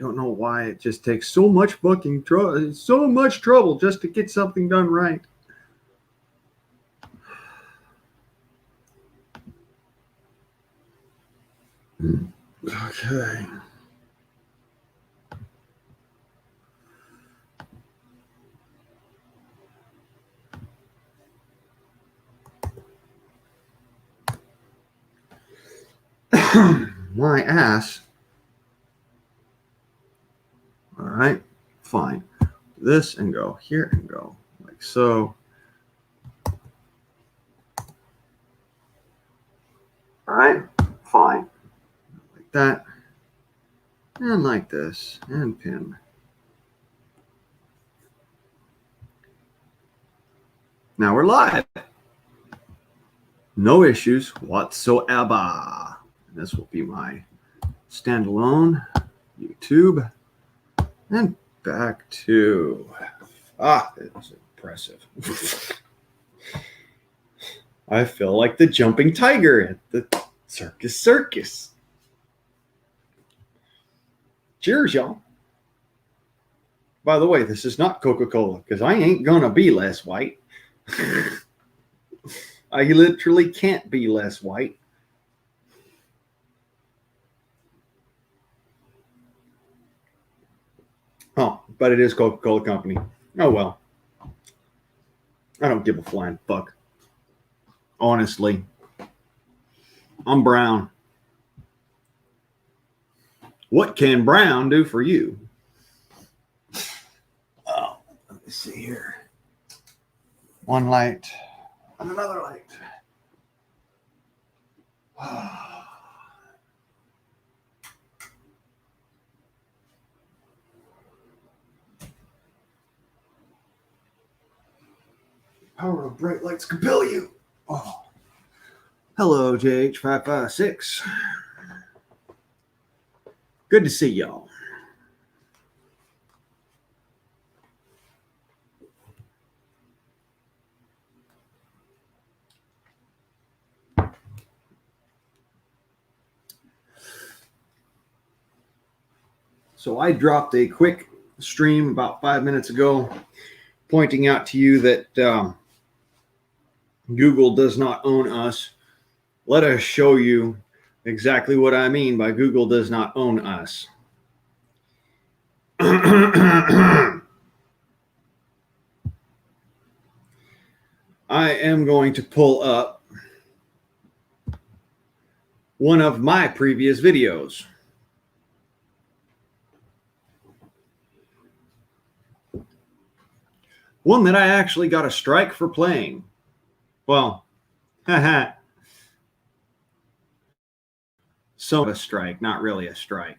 don't know why it just takes so much fucking trouble, so much trouble just to get something done right. Okay. My ass. All right, fine. Do this and go here and go like so. All right, fine. Like that. And like this. And pin. Now we're live. No issues whatsoever. This will be my standalone YouTube. And back to, it was impressive. I feel like the jumping tiger at the circus. Cheers, y'all. By the way, this is not Coca-Cola because I ain't gonna be less white. I literally can't be less white. Oh, but it is Coca-Cola Company. Oh, well. I don't give a flying fuck. Honestly. I'm brown. What can brown do for you? Oh, let me see here. One light and another light. Power of bright lights compel you. Oh. Hello, JH556. Good to see y'all. So I dropped a quick stream about 5 minutes ago pointing out to you that Google does not own us. Let us show you exactly what I mean by Google does not own us. I am going to pull up one of my previous videos. One that I actually got a strike for playing. Well, haha. So a strike, not really a strike.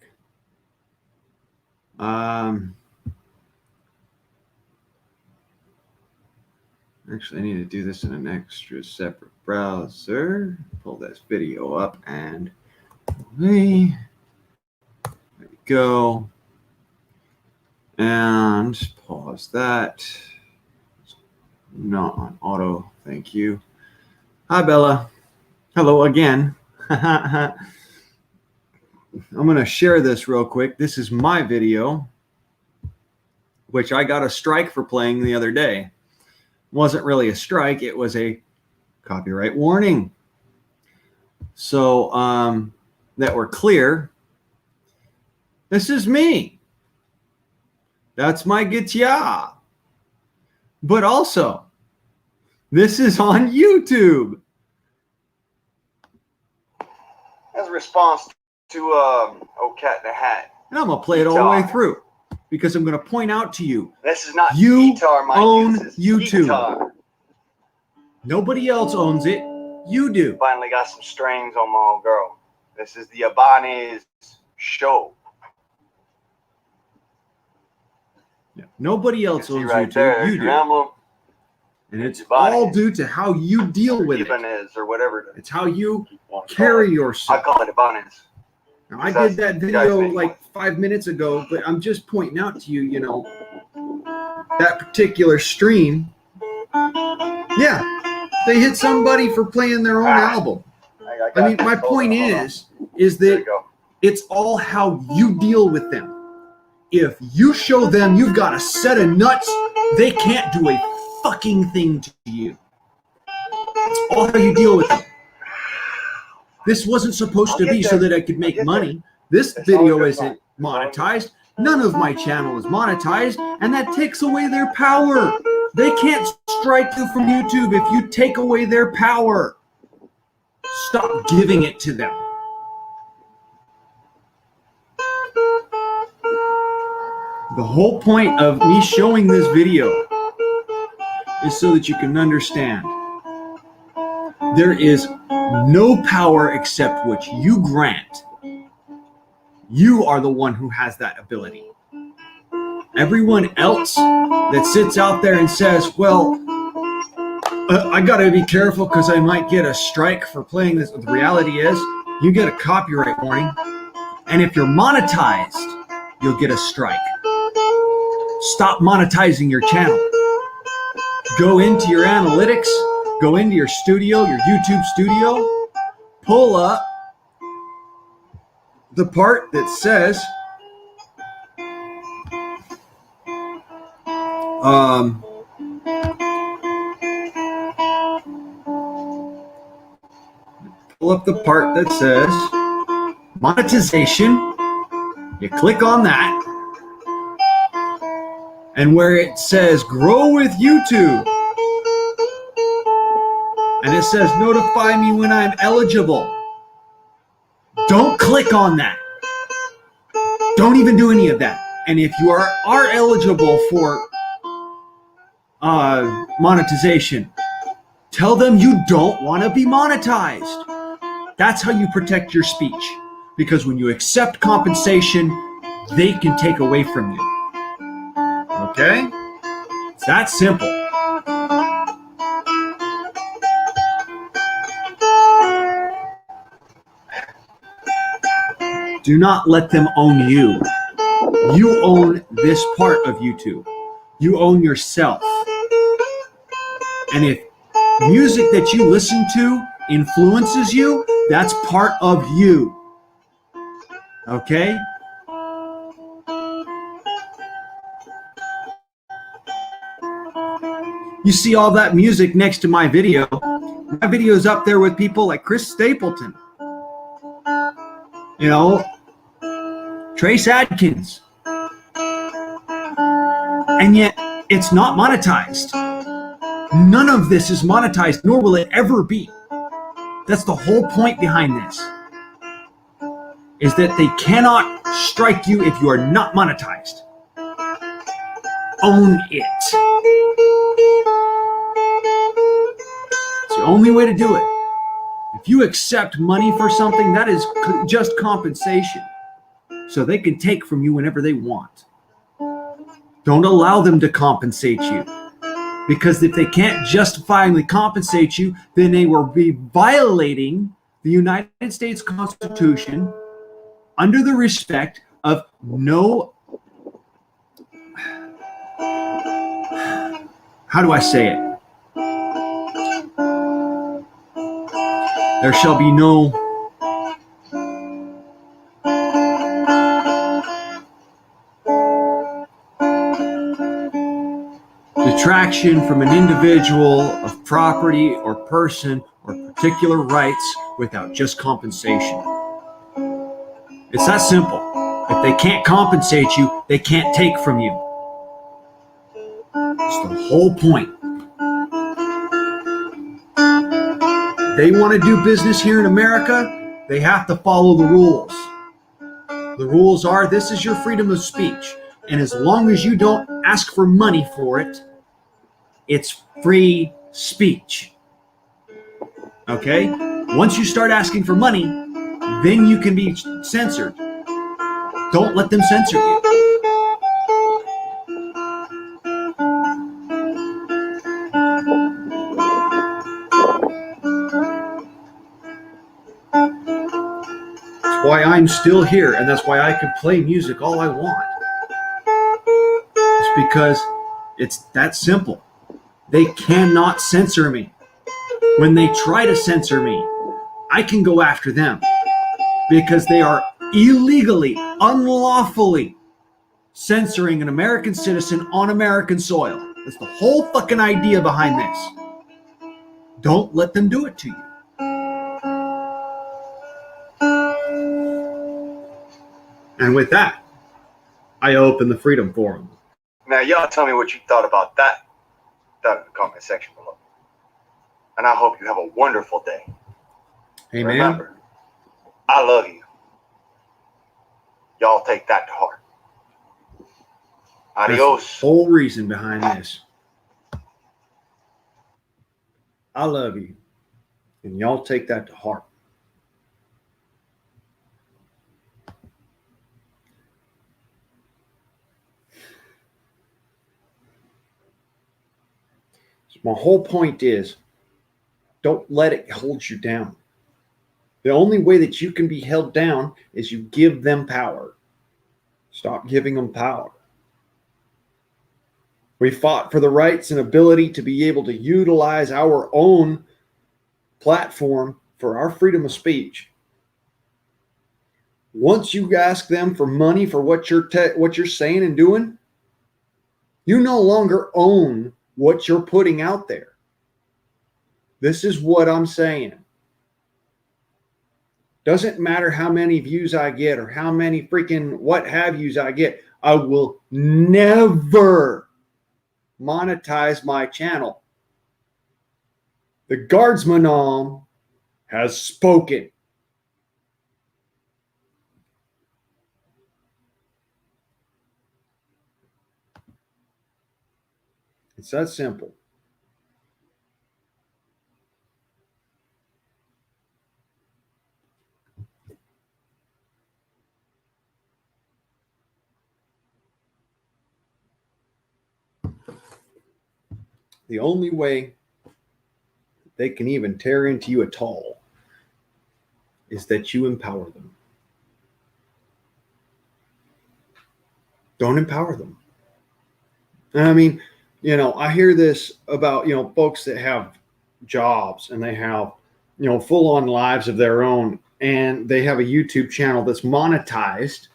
Actually, I need to do this in an extra separate browser. Pull this video up and there we go. And pause that. Not on auto. Thank you. Hi, Bella. Hello again. I'm going to share this real quick. This is my video, which I got a strike for playing the other day. Wasn't really a strike. It was a copyright warning. So that we're clear, this is me. That's my guitar. But also, this is on YouTube. As a response to Oh Cat in the Hat. And I'm going to play it all the way through because I'm going to point out to you. This is not you guitar, own YouTube. Guitar. Nobody else owns it. You do. Finally got some strings on my old girl. This is the Ibanez show. Yeah. Nobody else owns right YouTube. There, you do. Emblem. And it's all due to how you deal with Ibanez it. Or whatever. It's how you carry yourself. I call it Ibanez. Now, I did that video like 5 minutes ago, but I'm just pointing out to you, you know, that particular stream. Yeah, they hit somebody for playing their own album. I mean, my point is that it's all how you deal with them. if you show them you've got a set of nuts, they can't do a fucking thing to you. That's all how you deal with it. This wasn't supposed to be so that I could make money. This video isn't monetized. None of my channel is monetized, and that takes away their power. They can't strike you from YouTube if you take away their power. Stop giving it to them. The whole point of me showing this video is so that you can understand there is no power except what you grant. You are the one who has that ability. Everyone else that sits out there and says, well, I got to be careful because I might get a strike for playing this. The reality is you get a copyright warning. And if you're monetized, you'll get a strike. Stop monetizing your channel. Go into your analytics, go into your studio, your YouTube studio, pull up the part that says pull up the part that says monetization. You click on that, and where it says grow with YouTube, and it says notify me when I'm eligible. Don't click on that. Don't even do any of that. And if you are eligible for monetization, tell them you don't want to be monetized. That's how you protect your speech. Because when you accept compensation, they can take away from you. Okay? It's that simple. Do not let them own you. You own this part of YouTube. You own yourself. And if music that you listen to influences you, that's part of you. Okay? You see all that music next to my video. My video's up there with people like Chris Stapleton. You know, Trace Adkins. And yet, it's not monetized. None of this is monetized, nor will it ever be. That's the whole point behind this. Is that they cannot strike you if you are not monetized. Own it. It's the only way to do it. If you accept money for something, that is just compensation. So they can take from you whenever they want. Don't allow them to compensate you. Because if they can't justifiably compensate you, then they will be violating the United States Constitution under the respect of no, how do I say it? There shall be no detraction from an individual of property or person or particular rights without just compensation. It's that simple. If they can't compensate you, they can't take from you. It's the whole point. They want to do business here in America, they have to follow the rules. The rules are, this is your freedom of speech. And as long as you don't ask for money for it, it's free speech. Okay? Once you start asking for money, then you can be censored. Don't let them censor you. That's why I'm still here, and that's why I can play music all I want. It's because it's that simple. They cannot censor me. When they try to censor me, I can go after them because they are illegally, unlawfully censoring an American citizen on American soil. That's the whole fucking idea behind this. Don't let them do it to you. And with that, I open the Freedom Forum. Now, y'all tell me what you thought about that down in the comment section below. And I hope you have a wonderful day. Hey, remember, man, I love you. Y'all take that to heart. Adios. That's the whole reason behind this. I love you. And y'all take that to heart. So my whole point is, don't let it hold you down. The only way that you can be held down is you give them power. Stop giving them power. We fought for the rights and ability to be able to utilize our own platform for our freedom of speech. Once you ask them for money for what you're saying and doing, you no longer own what you're putting out there. This is what I'm saying. Doesn't matter how many views I get or how many freaking what have yous I get. I will never monetize my channel. The guardsman has spoken. It's that simple. The only way they can even tear into you at all is that you empower them. Don't empower them. And I mean, I hear this about, folks that have jobs and they have, full-on lives of their own, and they have a YouTube channel that's monetized.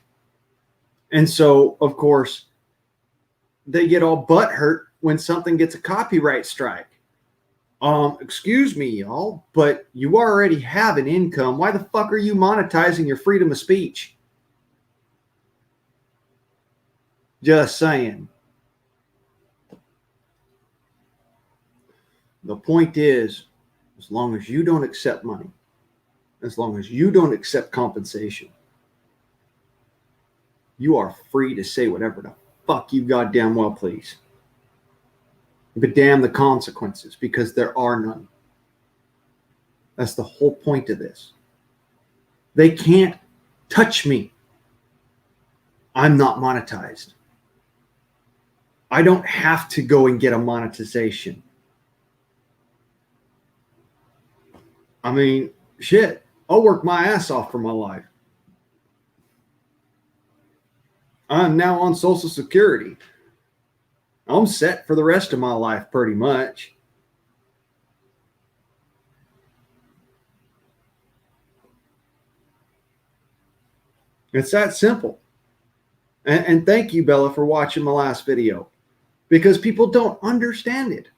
And so, of course, they get all butthurt when something gets a copyright strike. Excuse me, y'all, but you already have an income. Why the fuck are you monetizing your freedom of speech? Just saying. The point is, as long as you don't accept money, as long as you don't accept compensation, you are free to say whatever the fuck you goddamn well please. But damn the consequences, because there are none. That's the whole point of this. They can't touch me. I'm not monetized. I don't have to go and get a monetization. I mean, shit, I'll work my ass off for my life. I'm now on Social Security. I'm set for the rest of my life pretty much. It's that simple. And thank you, Bella, for watching my last video, because people don't understand it.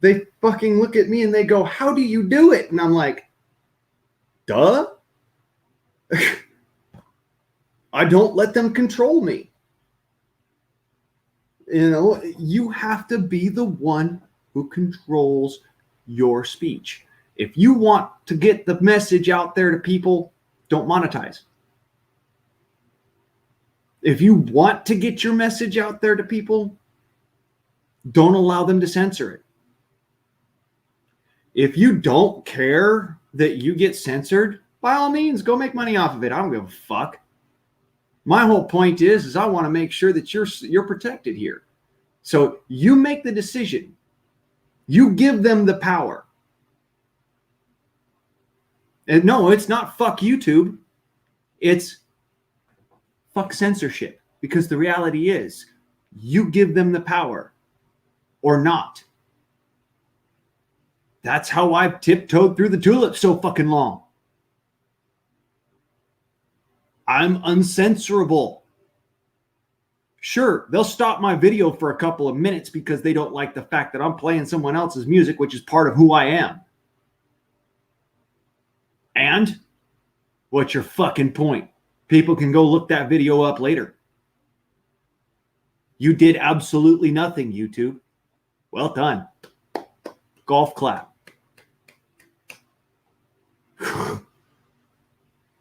They fucking look at me and they go, how do you do it? And I'm like, duh. I don't let them control me. You have to be the one who controls your speech. If you want to get the message out there to people, don't monetize. If you want to get your message out there to people, don't allow them to censor it. If you don't care that you get censored, by all means, go make money off of it. I don't give a fuck. My whole point is I want to make sure that you're protected here. So you make the decision. You give them the power. And no, it's not fuck YouTube. It's fuck censorship. Because the reality is, you give them the power or not. That's how I've tiptoed through the tulips so fucking long. I'm uncensorable. Sure, they'll stop my video for a couple of minutes because they don't like the fact that I'm playing someone else's music, which is part of who I am. And what's your fucking point? People can go look that video up later. You did absolutely nothing, YouTube. Well done. Golf clap.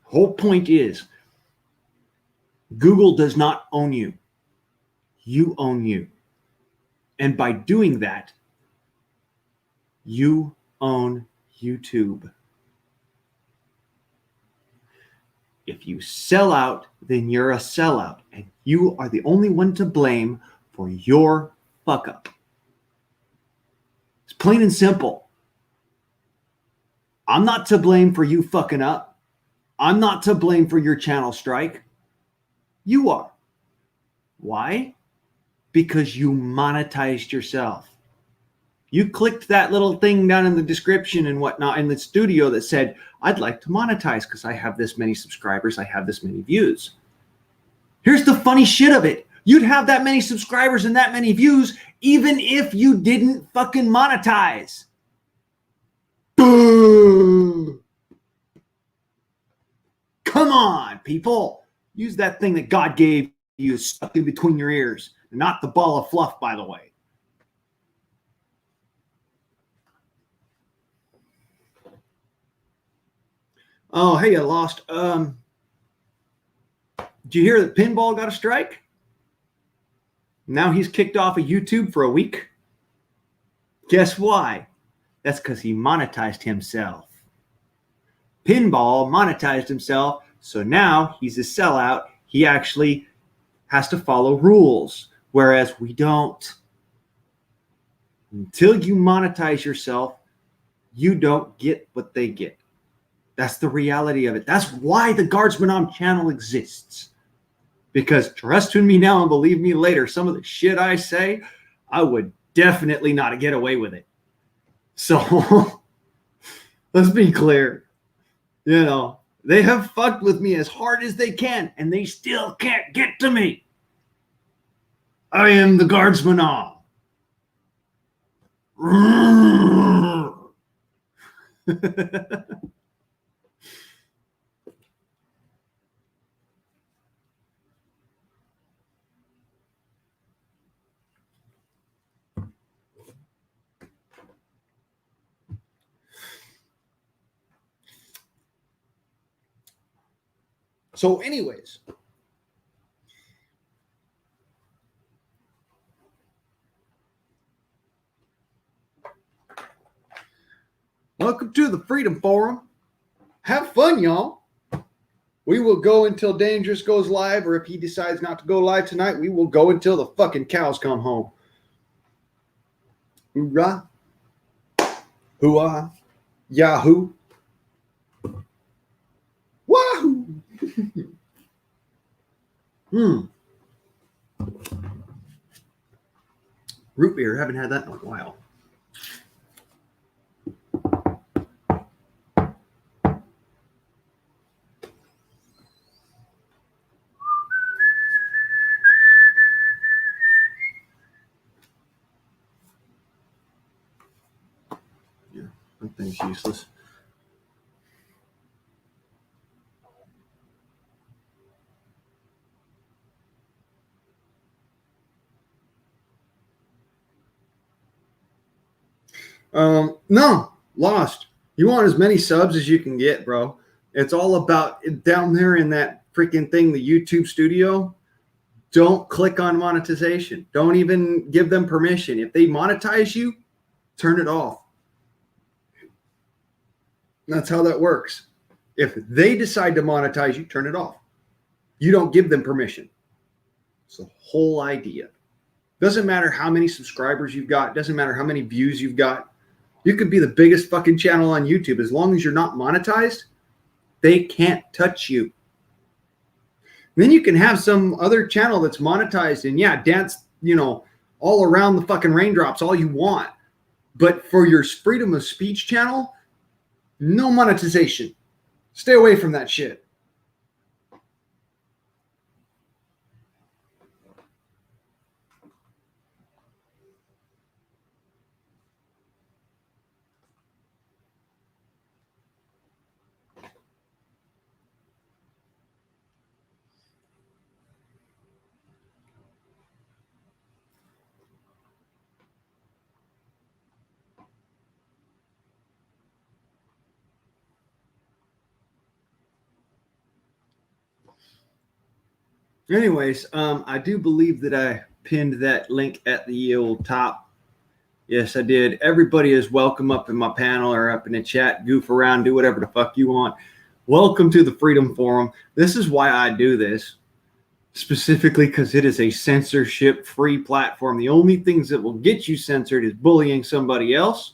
Whole point is, Google does not own you. You own you. And by doing that, you own YouTube. If you sell out, then you're a sellout, and you are the only one to blame for your fuck up. It's plain and simple. I'm not to blame for you fucking up. I'm not to blame for your channel strike. You are. Why? Because you monetized yourself. You clicked that little thing down in the description and whatnot in the studio that said, I'd like to monetize because I have this many subscribers, I have this many views. Here's the funny shit of it. You'd have that many subscribers and that many views even if you didn't fucking monetize. Come on, people. Use that thing that God gave you stuck in between your ears. Not the ball of fluff, by the way. Oh, hey, I lost. Did you hear that Pinball got a strike? Now he's kicked off of YouTube for a week. Guess why? That's because he monetized himself. Pinball monetized himself, so now he's a sellout. He actually has to follow rules, whereas we don't. Until you monetize yourself, you don't get what they get. That's the reality of it. That's why the Guardsman On channel exists. Because trust me now and believe me later, some of the shit I say, I would definitely not get away with it. So let's be clear. You know, they have fucked with me as hard as they can, and they still can't get to me. I am the Guardsman On. So anyways, welcome to the Freedom Forum. Have fun, y'all. We will go until Dangerous goes live, or if he decides not to go live tonight, we will go until the fucking cows come home. Hoorah. Hoo-ah. Yahoo. Wahoo. Root beer. Haven't had that in a while. Yeah, that thing's useless. No, lost. You want as many subs as you can get, bro. It's all about down there in that freaking thing, the YouTube studio. Don't click on monetization. Don't even give them permission. If they monetize you, turn it off. That's how that works. If they decide to monetize you, turn it off. You don't give them permission. It's the whole idea. Doesn't matter how many subscribers you've got. Doesn't matter how many views you've got. You could be the biggest fucking channel on YouTube. As long as you're not monetized, they can't touch you. And then you can have some other channel that's monetized and yeah, dance, all around the fucking raindrops all you want. But for your freedom of speech channel, no monetization. Stay away from that shit. Anyways, I do believe that I pinned that link at the old top. Yes, I did. Everybody is welcome up in my panel or up in the chat. Goof around, do whatever the fuck you want. Welcome to the Freedom Forum. This is why I do this, specifically because it is a censorship-free platform. The only things that will get you censored is bullying somebody else,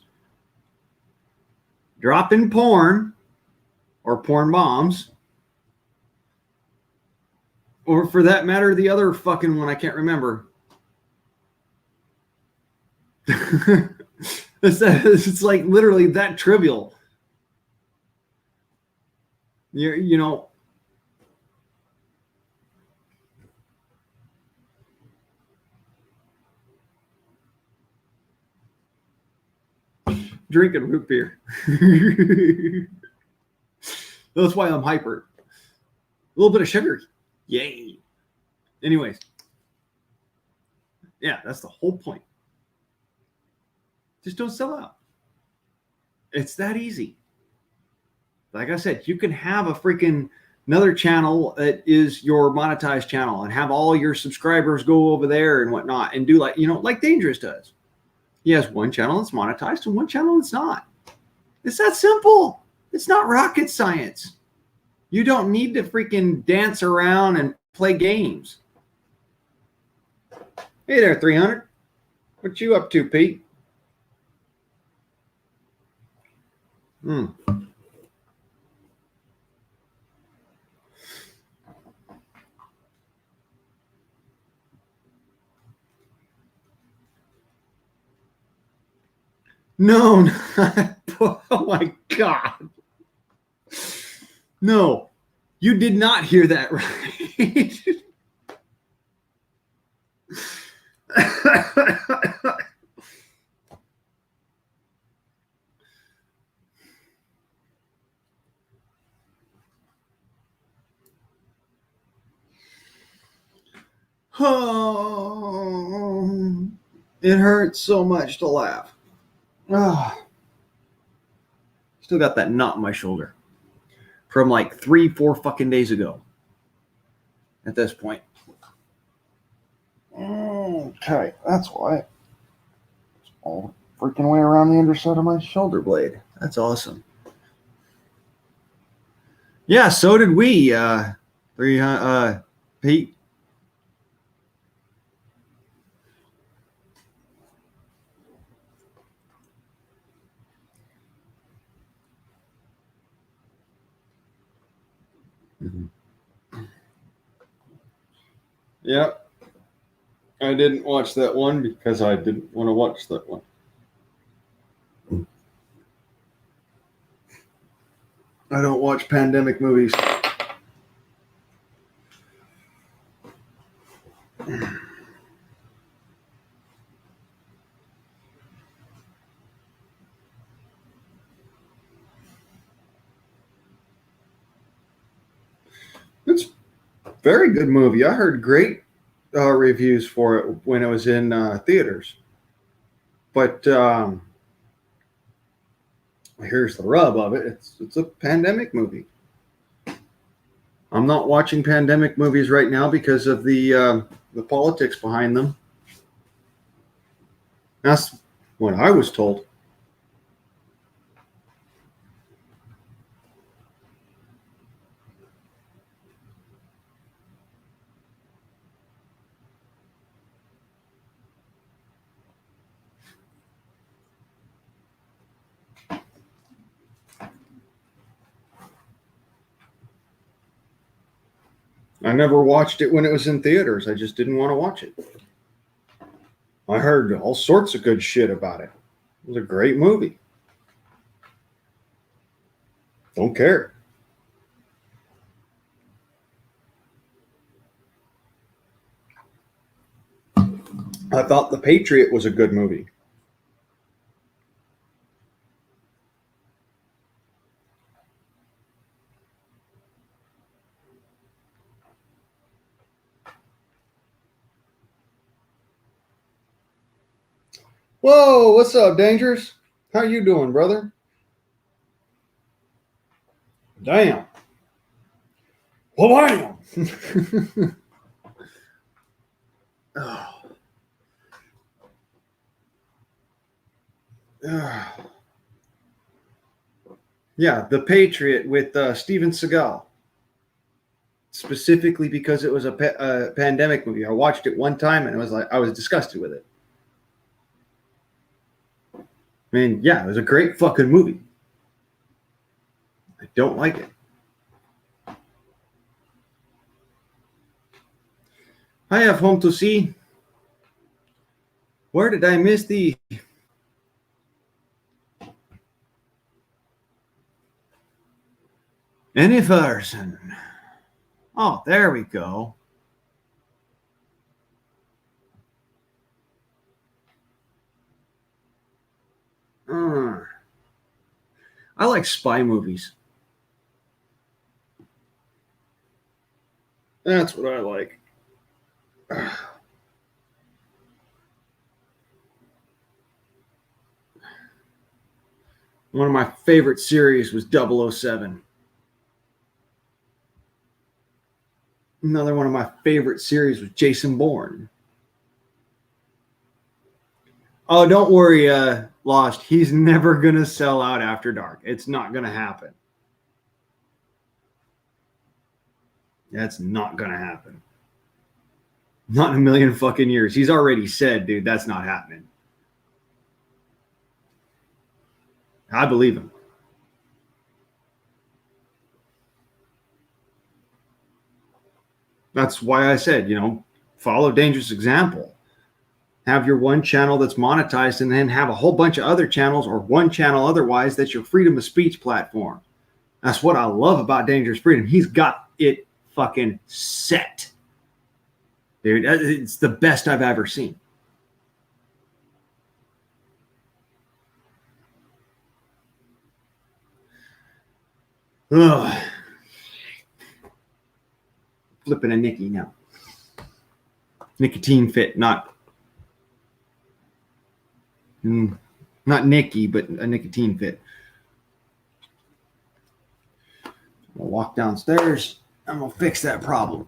dropping porn or porn bombs, or for that matter, the other fucking one I can't remember. It's like literally that trivial. You know, drinking root beer. That's why I'm hyper. A little bit of sugar. Yay. Anyways. Yeah, that's the whole point. Just don't sell out. It's that easy. Like I said, you can have a freaking another channel that is your monetized channel and have all your subscribers go over there and whatnot and do like, like Dangerous does. He has one channel that's monetized and one channel that's not. It's that simple. It's not rocket science. You don't need to freaking dance around and play games. Hey there, 300. What you up to, Pete? No, oh my God. No, you did not hear that right. Oh, it hurts so much to laugh. Still got that knot in my shoulder from like 3-4 fucking days ago at this point. Okay, that's why. It's all freaking way around the underside of my shoulder blade. That's awesome. Yeah, so did we, Pete. Yep. I didn't watch that one because I didn't want to watch that one. I don't watch pandemic movies. It's a very good movie. I heard great reviews for it when it was in theaters. But here's the rub of it. It's a pandemic movie. I'm not watching pandemic movies right now because of the politics behind them. That's what I was told. I never watched it when it was in theaters. I just didn't want to watch it. I heard all sorts of good shit about it. It was a great movie. Don't care. I thought The Patriot was a good movie. Whoa, what's up, Dangerous? How you doing, brother? Damn. Well, damn. Oh. Yeah, The Patriot with Steven Seagal. Specifically because it was a pandemic movie. I watched it one time and it was like I was disgusted with it. I mean, yeah, it was a great fucking movie. I don't like it. I have home to see. Where did I miss the any person? Oh, there we go. I like spy movies. That's what I like. One of my favorite series was 007. Another one of my favorite series was Jason Bourne. Oh, don't worry, Lost. He's never going to sell out after dark. It's not going to happen. That's not going to happen. Not in a million fucking years. He's already said, dude, that's not happening. I believe him. That's why I said, follow Dangerous example. Have your one channel that's monetized and then have a whole bunch of other channels or one channel otherwise that's your freedom of speech platform. That's what I love about Dangerous Freedom. He's got it fucking set. Dude, it's the best I've ever seen. Ugh. Flipping a Nicky now. Nicotine fit, not Nicky, but a nicotine fit. We'll walk downstairs and we'll fix that problem.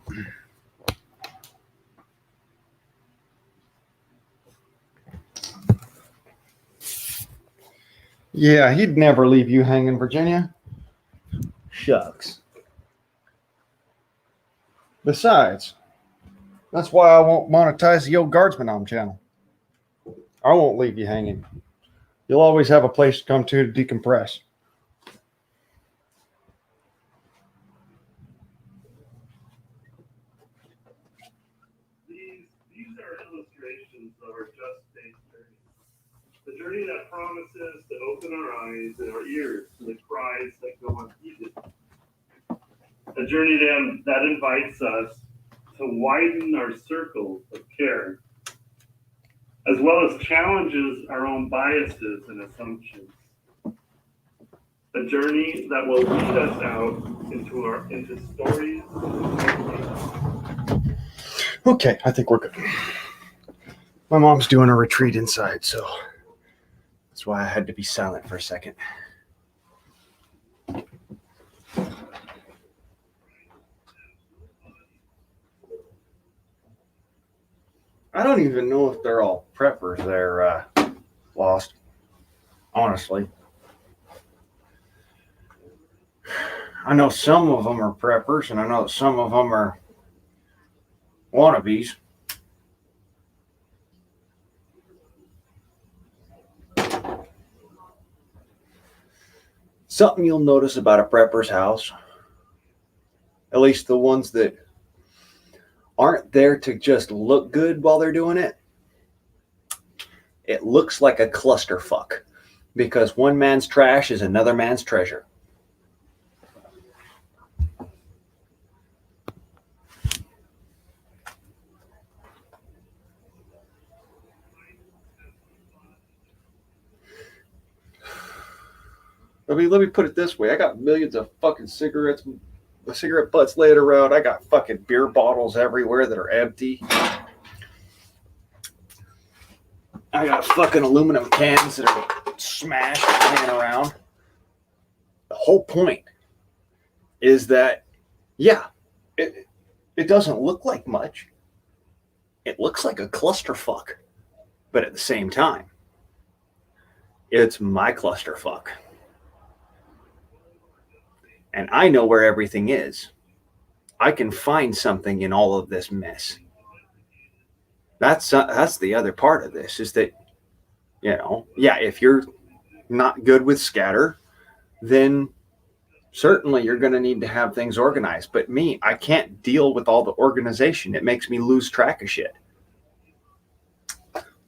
Yeah, he'd never leave you hanging, Virginia. Shucks. Besides, that's why I won't monetize the old Guardsman Arm channel. I won't leave you hanging. You'll always have a place to come to decompress. These are illustrations of our just faith journey. The journey that promises to open our eyes and our ears to the cries that go unheeded. A journey that invites us to widen our circle of care, as well as challenges our own biases and assumptions. A journey that will lead us out into stories. Okay, I think we're good. My mom's doing a retreat inside, so that's why I had to be silent for a second. I don't even know if they're all preppers there, Lost. Honestly. I know some of them are preppers, and I know some of them are wannabes. Something you'll notice about a prepper's house, at least the ones that aren't there to just look good while they're doing it, it looks like a clusterfuck because one man's trash is another man's treasure. I mean, let me put it this way. I got millions of fucking cigarette butts laying around. I got fucking beer bottles everywhere that are empty. I got fucking aluminum cans that are smashed laying around. The whole point is that, yeah, it doesn't look like much, it looks like a clusterfuck, but at the same time, it's my clusterfuck. And I know where everything is. I can find something in all of this mess. That's the other part of this, is that, yeah, if you're not good with scatter, then certainly you're going to need to have things organized. But me, I can't deal with all the organization. It makes me lose track of shit.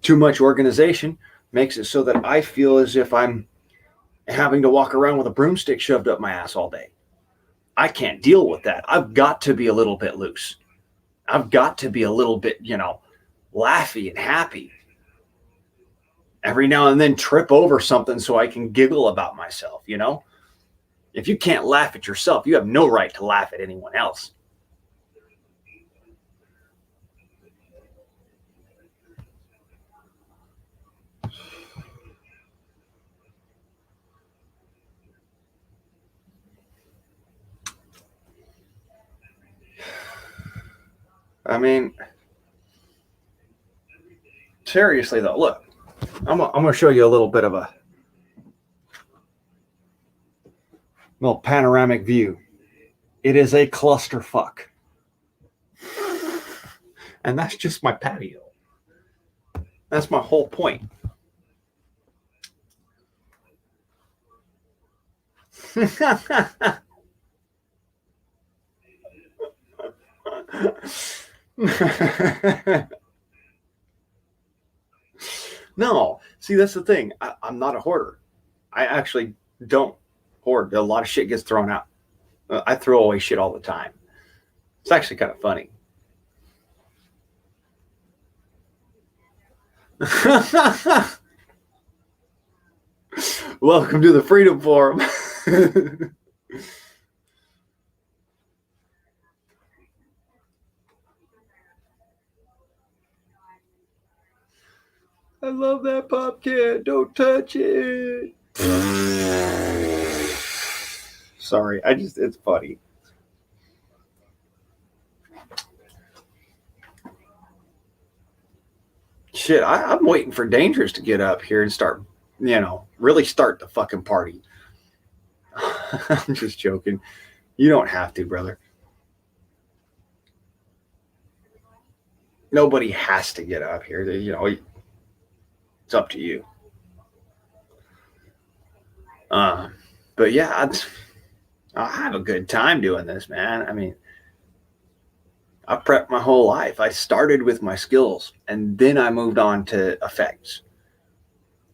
Too much organization makes it so that I feel as if I'm having to walk around with a broomstick shoved up my ass all day. I can't deal with that. I've got to be a little bit loose. I've got to be a little bit, laughy and happy. Every now and then trip over something so I can giggle about myself, If you can't laugh at yourself, you have no right to laugh at anyone else. I mean, seriously though, look, I'm going to show you a little bit of a little panoramic view. It is a clusterfuck. And that's just my patio. That's my whole point. No, see, that's the thing. I'm not a hoarder. I actually don't hoard. A lot of shit gets thrown out. I throw away shit all the time. It's actually kind of funny. Welcome to the Freedom Forum. I love that pop can. Don't touch it. Sorry, it's funny. Shit, I'm waiting for Dangerous to get up here and start, really start the fucking party. I'm just joking. You don't have to, brother. Nobody has to get up here. It's up to you. But yeah, I have a good time doing this, man. I mean, I prepped my whole life. I started with my skills and then I moved on to effects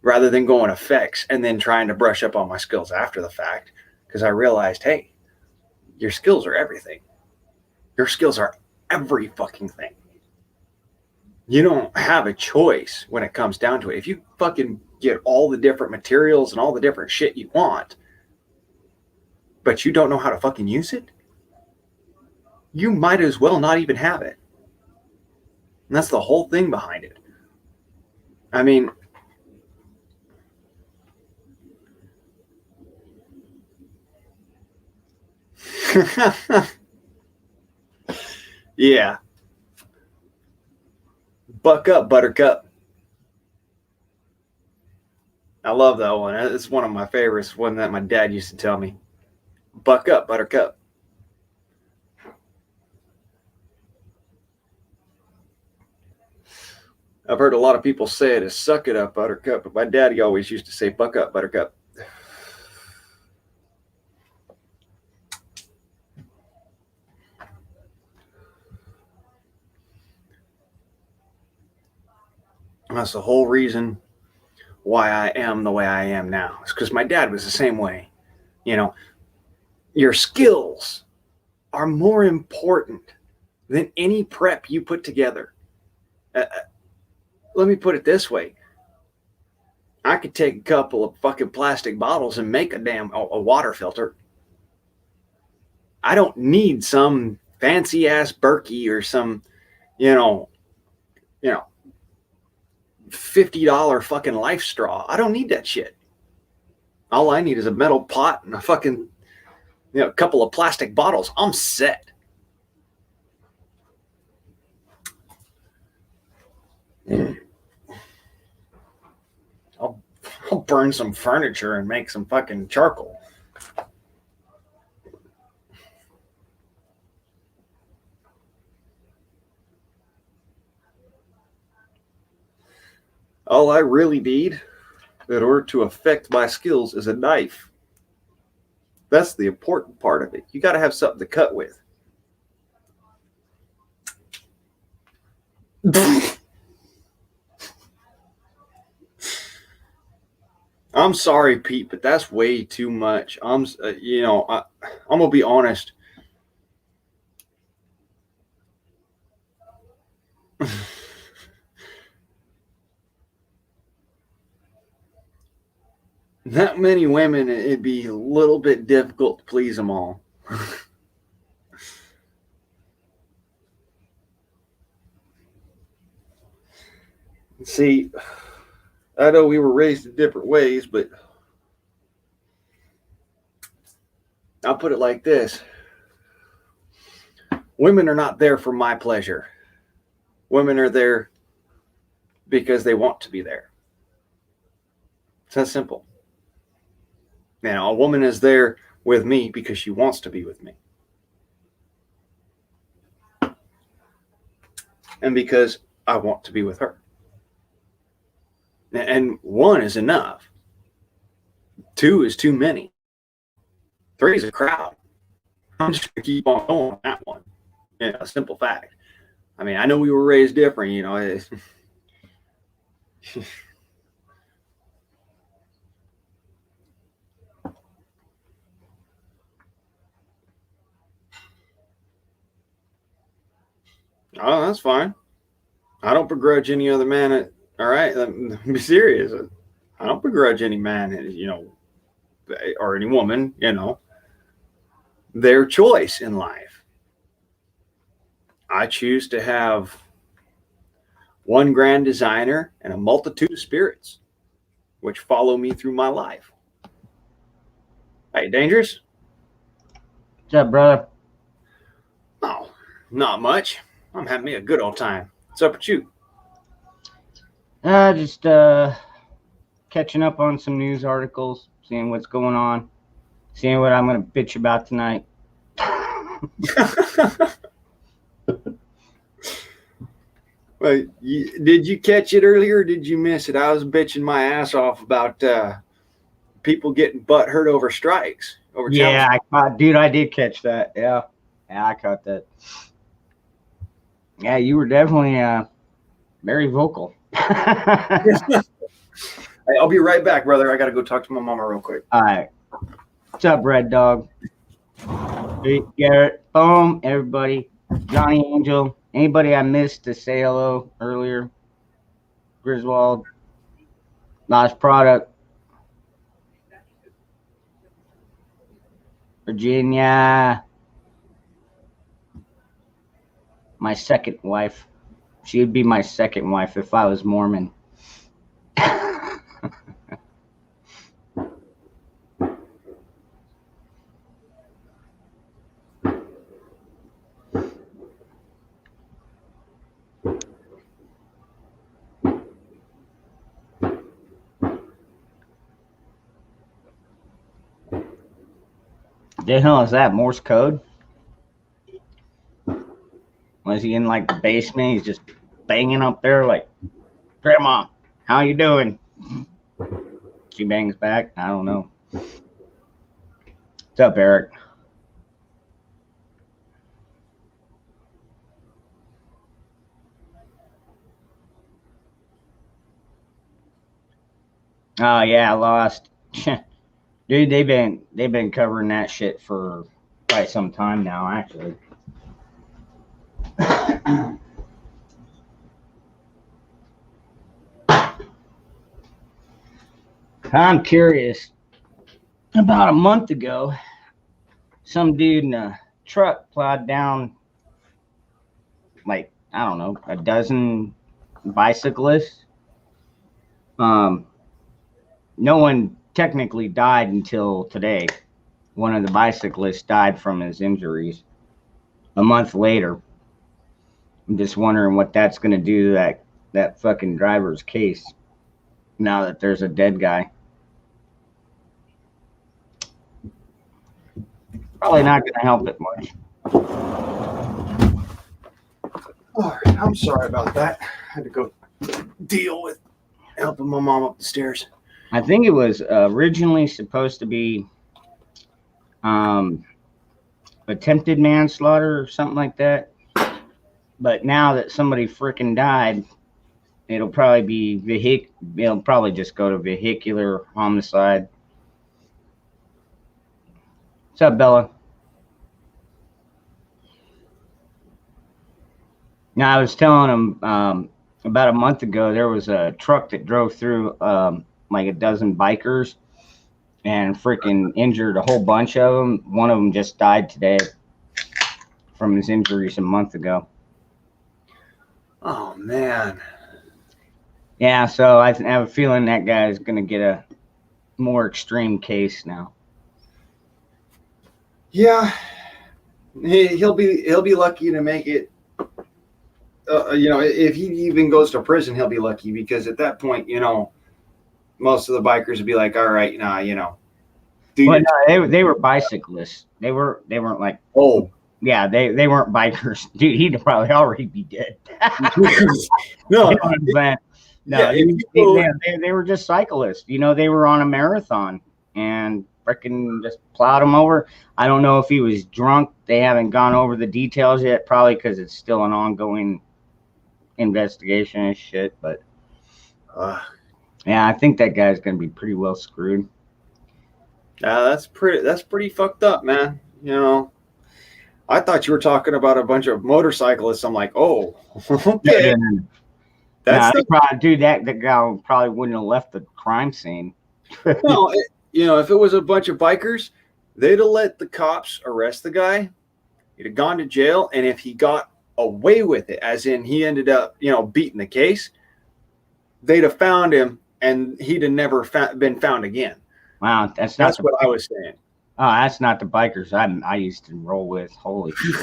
rather than going effects and then trying to brush up on my skills after the fact, because I realized, hey, your skills are everything. Your skills are every fucking thing. You don't have a choice when it comes down to it. If you fucking get all the different materials and all the different shit you want, but you don't know how to fucking use it, you might as well not even have it. And that's the whole thing behind it. I mean, yeah. Buck up, Buttercup. I love that one. It's one of my favorites, one that my dad used to tell me. Buck up, Buttercup. I've heard a lot of people say it as suck it up, Buttercup, but my daddy always used to say buck up, Buttercup. That's the whole reason why I am the way I am now. It's because my dad was the same way. Your skills are more important than any prep you put together. Let me put it this way. I could take a couple of fucking plastic bottles and make a water filter. I don't need some fancy ass Berkey or some, $50 fucking Life Straw. I don't need that shit. All I need is a metal pot and a fucking, couple of plastic bottles. I'm set. I'll burn some furniture and make some fucking charcoal. All I really need in order to affect my skills is a knife. That's the important part of it. You got to have something to cut with. I'm sorry, Pete, but that's way too much. I'm gonna be honest. That many women, it'd be a little bit difficult to please them all. See, I know we were raised in different ways, but I'll put it like this. Women are not there for my pleasure. Women are there because they want to be there. It's that simple. Now, a woman is there with me because she wants to be with me. And because I want to be with her. And one is enough. Two is too many. Three is a crowd. I'm just going to keep on going on that one. Yeah, a simple fact. I mean, I know we were raised different, you know. Oh, that's fine. I don't begrudge any other man. All right, be serious. I don't begrudge any man, you know, or any woman, you know, their choice in life. I choose to have one grand designer and a multitude of spirits which follow me through my life. Hey, Dangerous? What's up, brother? Oh, not much. I'm having me a good old time. What's up with you? Just catching up on some news articles, seeing what's going on, seeing what I'm going to bitch about tonight. Well, did you catch it earlier or did you miss it? I was bitching my ass off about people getting butt hurt over strikes. Yeah, I did catch that. Yeah, I caught that. Yeah, you were definitely very vocal. Hey, I'll be right back, brother. I got to go talk to my mama real quick. All right. What's up, Red Dog? Pete, Garrett, Boom, everybody. Johnny Angel. Anybody I missed to say hello earlier? Griswold. Lost Product. Virginia. My second wife. She would be my second wife if I was Mormon. The hell is that? Morse code? Was he in like the basement? He's just banging up there like, Grandma, how you doing? She bangs back. I don't know. What's up, Eric? Oh yeah, Lost. Dude, they've been covering that shit for quite some time now, actually. I'm curious. About a month ago, some dude in a truck plowed down, like, I don't know, a dozen bicyclists. No one technically died until today. One of the bicyclists died from his injuries a month later. I'm just wondering what that's going to do to that fucking driver's case now that there's a dead guy. Probably not going to help it much. All right, I'm sorry about that. I had to go deal with helping my mom up the stairs. I think it was originally supposed to be attempted manslaughter or something like that. But now that somebody freaking died, it'll probably be it'll probably just go to vehicular homicide. What's up, Bella? Now, I was telling him about a month ago, there was a truck that drove through like a dozen bikers and freaking injured a whole bunch of them. One of them just died today from his injuries a month ago. Oh, man. Yeah, so I have a feeling that guy is going to get a more extreme case now. Yeah, he'll be lucky to make it. If he even goes to prison, he'll be lucky, because at that point, most of the bikers would be like, all right, dude. Well, no, they were bicyclists. They weren't like, oh yeah, they weren't bikers. Dude, he'd probably already be dead. no, You know what I'm saying? No, yeah, they were just cyclists. They were on a marathon and freaking just plowed him over. I don't know if he was drunk. They haven't gone over the details yet, probably because it's still an ongoing investigation and shit. But yeah, I think that guy's gonna be pretty well screwed. that's pretty fucked up, man. I thought you were talking about a bunch of motorcyclists. I'm like, oh, okay. That's that guy probably wouldn't have left the crime scene. Well, if it was a bunch of bikers, they'd have let the cops arrest the guy. He'd have gone to jail, and if he got away with it, as in he ended up, beating the case, they'd have found him, and he'd have never been found again. Wow, that's what I was saying. Oh, that's not the bikers I used to roll with. Holy shit.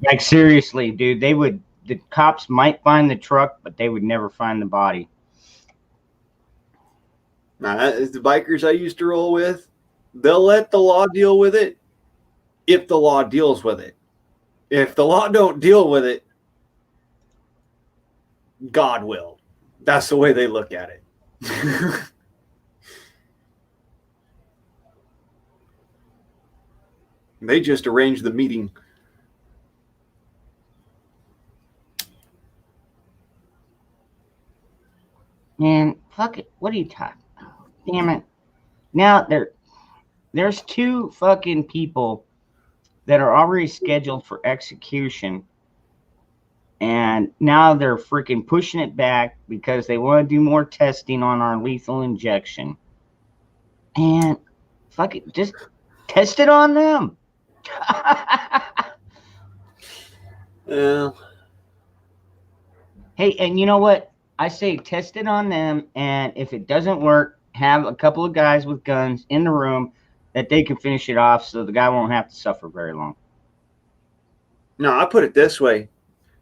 Like, seriously, dude, the cops might find the truck, but they would never find the body. Nah, the bikers I used to roll with, they'll let the law deal with it if the law deals with it. If the law don't deal with it, God will. That's the way they look at it. They just arranged the meeting. Man, fuck it. What are you talking about? Damn it. Now there's two fucking people that are already scheduled for execution, and now they're freaking pushing it back because they want to do more testing on our lethal injection. And fuck it, just test it on them. Yeah. Hey, and you know what? I say test it on them, and if it doesn't work, have a couple of guys with guns in the room that they can finish it off so the guy won't have to suffer very long. No, I put it this way.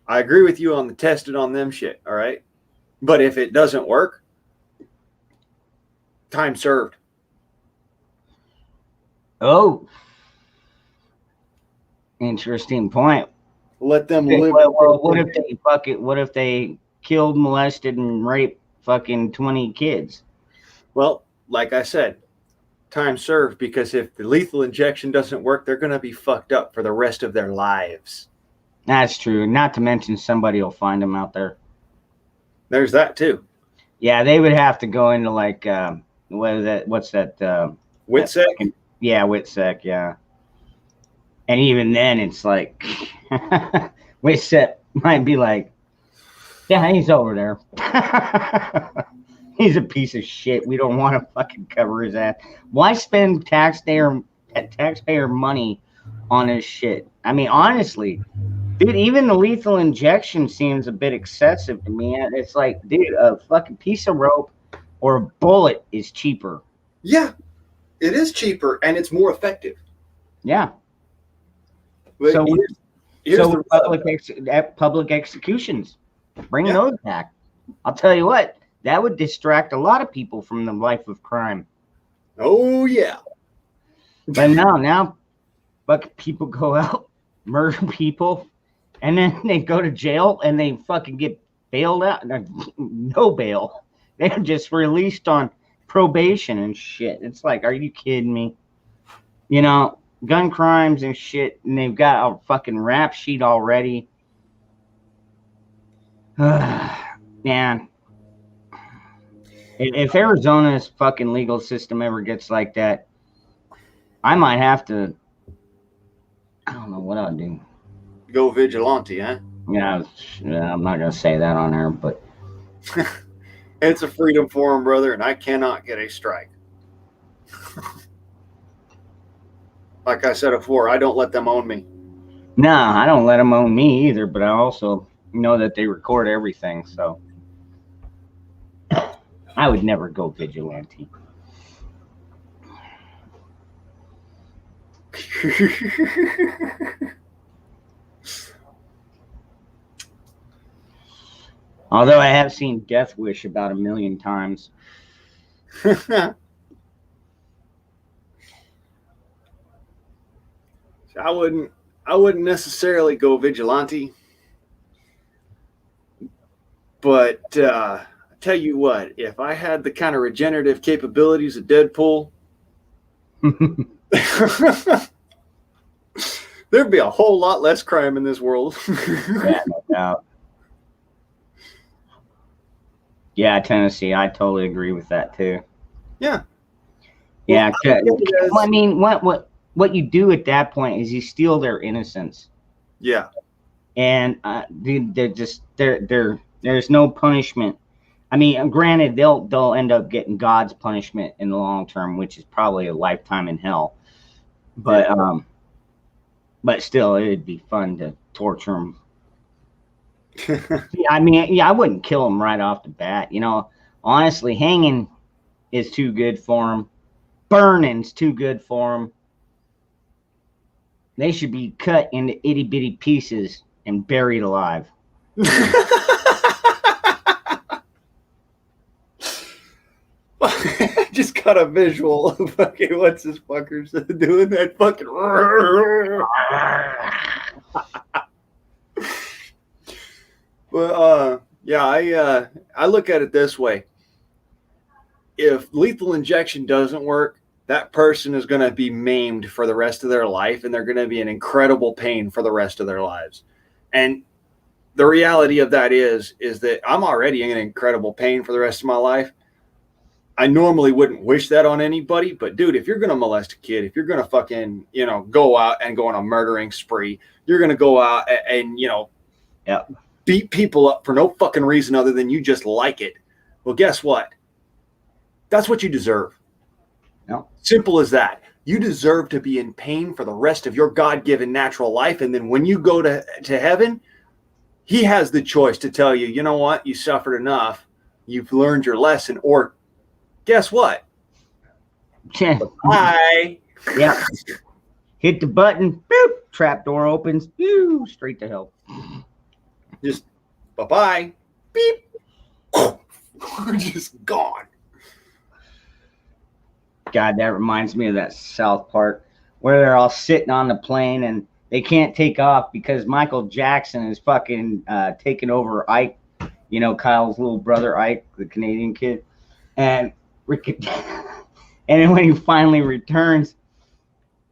I agree with you on the test it on them shit, all right? But if it doesn't work, time served. Oh. Interesting point. Let them live. Well, what if they killed, molested, and raped fucking 20 kids? Well, like I said, time served, because if the lethal injection doesn't work, they're going to be fucked up for the rest of their lives. That's true. Not to mention somebody will find them out there. There's that too. Yeah, they would have to go into like what's that? WITSEC? Yeah, WITSEC, yeah. And even then it's like WITSEC might be like, yeah, he's over there. He's a piece of shit. We don't want to fucking cover his ass. Why spend taxpayer money on his shit? I mean, honestly, dude, even the lethal injection seems a bit excessive to me. It's like, dude, a fucking piece of rope or a bullet is cheaper. Yeah, it is cheaper and it's more effective. Yeah. But So here's the public executions. Bring those back. I'll tell you what, that would distract a lot of people from the life of crime. Oh, yeah. But now fucking people go out, murder people, and then they go to jail and they fucking get bailed out. No bail. They're just released on probation and shit. It's like, are you kidding me? You know, gun crimes and shit, and they've got a fucking rap sheet already. Man, if Arizona's fucking legal system ever gets like that, I might have to. I don't know what I'll do. Go vigilante, huh? Yeah, I'm not gonna say that on air, but It's a freedom forum, brother, and I cannot get a strike. Like I said before, I don't let them own me. no, I don't let them own me either. But I also know that they record everything, so I would never go vigilante. Although I have seen Death Wish about 1 million times. I wouldn't necessarily go vigilante, but I tell you what, if I had the kind of regenerative capabilities of Deadpool, there'd be a whole lot less crime in this world. Yeah, no doubt. Yeah, Tennessee, I totally agree with that too. Yeah. Yeah, Well, I mean, what you do at that point is you steal their innocence. Yeah. And there's no punishment. I mean, granted, they'll end up getting God's punishment in the long term, which is probably a lifetime in hell. But but still, it'd be fun to torture them. I mean, I wouldn't kill them right off the bat. You know, honestly, hanging is too good for them. Burning's too good for them. They should be cut into itty bitty pieces and buried alive. I just got a visual of fucking what's this fucker's doing that fucking. But yeah, I look at it this way: if lethal injection doesn't work, that person is going to be maimed for the rest of their life, and they're going to be in incredible pain for the rest of their lives. And the reality of that is that I'm already in incredible pain for the rest of my life. I normally wouldn't wish that on anybody, but dude, if you're going to molest a kid, if you're going to fucking, go out and go on a murdering spree, you're going to go out and Yep. beat people up for no fucking reason other than you just like it. Well, guess what? That's what you deserve. Yep. Simple as that. You deserve to be in pain for the rest of your God-given natural life. And then when you go to heaven, he has the choice to tell you, you know what? You suffered enough. You've learned your lesson. Or guess what? Bye. Yeah. Hit the button. Boop. Trap door opens. Boop. Straight to hell. Just bye-bye. Beep. We're just gone. God, that reminds me of that South Park where they're all sitting on the plane and they can't take off because Michael Jackson is fucking taking over Ike, Kyle's little brother Ike, the Canadian kid. And then when he finally returns,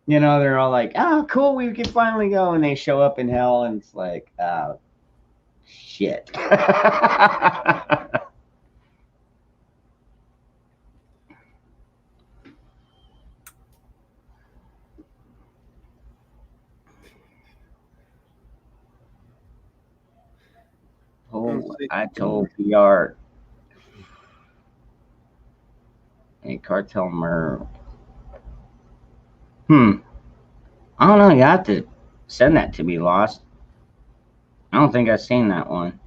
they're all like, oh, cool, we can finally go. And they show up in hell and it's like, shit. Oh, I told PR a cartel murder. I don't know. You have to send that to be lost. I don't think I've seen that one.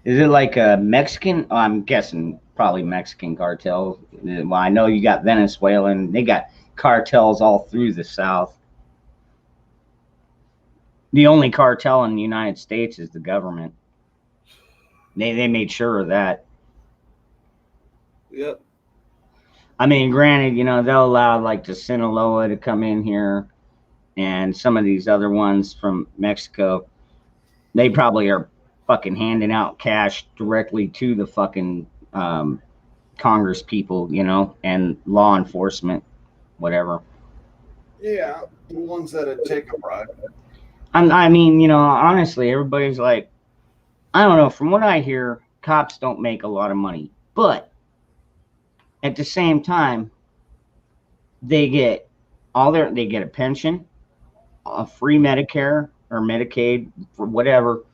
Is it like a Mexican? Oh, I'm guessing probably Mexican cartel. Well, I know you got Venezuelan. They got cartels all through the South. The only cartel in the United States is the government. They made sure of that. Yep. I mean, granted, they'll allow like the Sinaloa to come in here and some of these other ones from Mexico. They probably are fucking handing out cash directly to the fucking Congress people, and law enforcement, whatever. Yeah, the ones that take a bribe. I mean, honestly, everybody's like, I don't know. From what I hear, cops don't make a lot of money, but at the same time, they get they get a pension, a free Medicare or Medicaid for whatever,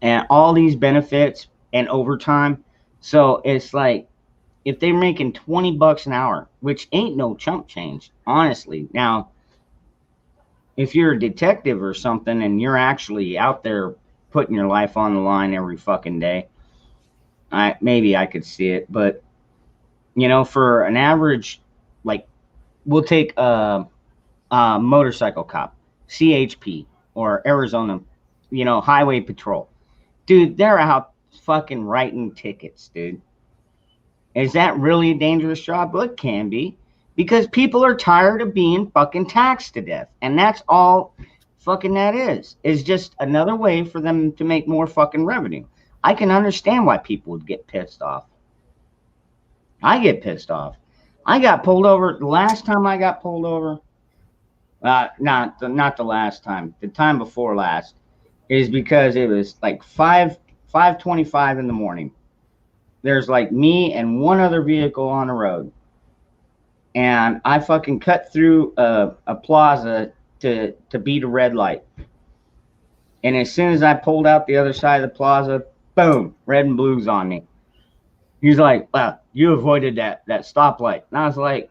and all these benefits and overtime. So it's like if they're making $20 an hour, which ain't no chump change, honestly. Now, if you're a detective or something and you're actually out there putting your life on the line every fucking day, maybe I could see it. But for an average, like, we'll take a motorcycle cop, CHP, or Arizona, highway patrol. Dude, they're out fucking writing tickets, dude. Is that really a dangerous job? Well, it can be, because people are tired of being fucking taxed to death. And that's all fucking that is just another way for them to make more fucking revenue. I can understand why people would get pissed off. I get pissed off. I got pulled over. The last time I got pulled over, not the last time, the time before last, is because it was like 5:25 in the morning. There's like me and one other vehicle on the road, and I fucking cut through a plaza to beat a red light. And as soon as I pulled out the other side of the plaza, boom, red and blue's on me. He's like, "Well, you avoided that stoplight." And I was like,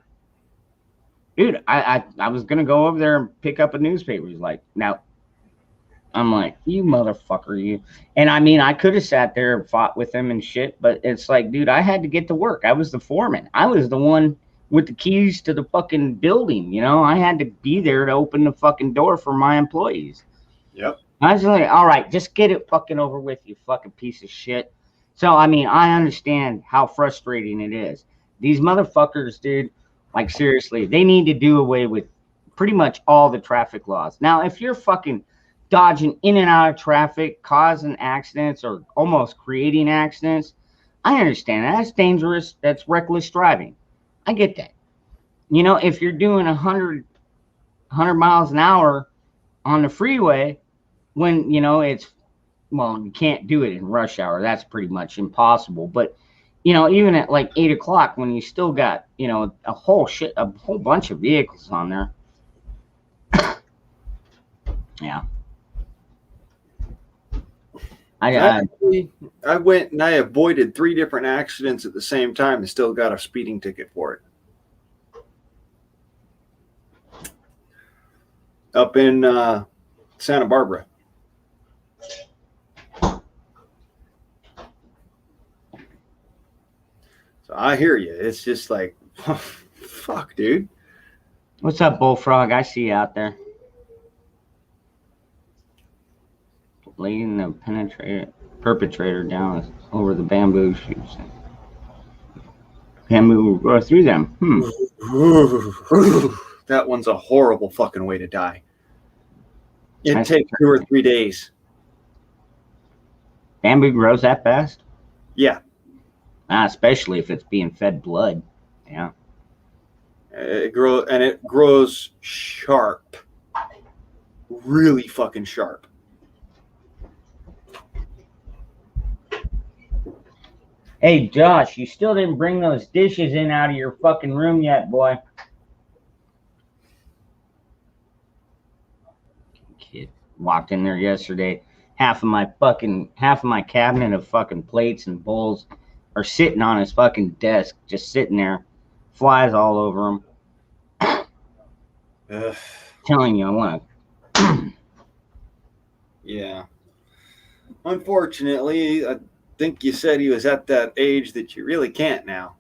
"Dude, I was gonna go over there and pick up a newspaper." He's like, "No." I'm like, "You motherfucker, you." And I mean, I could have sat there and fought with him and shit, but it's like, dude, I had to get to work. I was the foreman. I was the one with the keys to the fucking building. I had to be there to open the fucking door for my employees. Yep. I was like, all right, just get it fucking over with, you fucking piece of shit. So, I mean, I understand how frustrating it is. These motherfuckers, dude, like, seriously, they need to do away with pretty much all the traffic laws. Now, if you're fucking dodging in and out of traffic, causing accidents or almost creating accidents, I understand that. That's dangerous. That's reckless driving. I get that. If you're doing 100 miles an hour on the freeway when, it's, well, you can't do it in rush hour. That's pretty much impossible. But, even at like 8 o'clock when you still got, a whole bunch of vehicles on there. Yeah. I went and I avoided 3 different accidents at the same time and still got a speeding ticket for it. Up in Santa Barbara. So I hear you. It's just like, fuck, dude. What's up, Bullfrog? I see you out there. Leading the perpetrator down over the bamboo shoots. Bamboo will go through them. That one's a horrible fucking way to die. It'd take 2 or 3 days. Bamboo grows that fast? Yeah. Especially if it's being fed blood. Yeah. It grows sharp. Really fucking sharp. Hey, Josh, you still didn't bring those dishes in out of your fucking room yet, boy. Kid walked in there yesterday. Half of my cabinet of fucking plates and bowls are sitting on his fucking desk, just sitting there. Flies all over him. Telling you, I want to. Yeah. Unfortunately, I think you said he was at that age that you really can't now.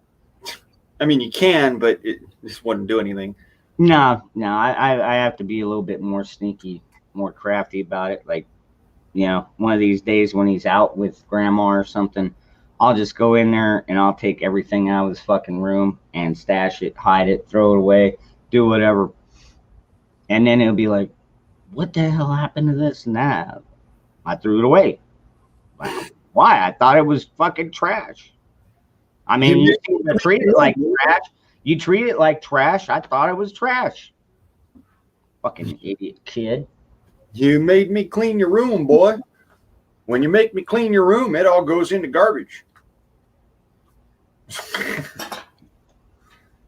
I mean, you can, but it just wouldn't do anything. No, I have to be a little bit more sneaky, more crafty about it. Like, one of these days when he's out with grandma or something, I'll just go in there and I'll take everything out of his fucking room and stash it, hide it, throw it away, do whatever. And then it'll be like, what the hell happened to this and that? I threw it away. Like, why? I thought it was fucking trash. I mean, you treat it like trash. You treat it like trash. I thought it was trash. Fucking idiot kid. You made me clean your room, boy. When you make me clean your room, it all goes into garbage.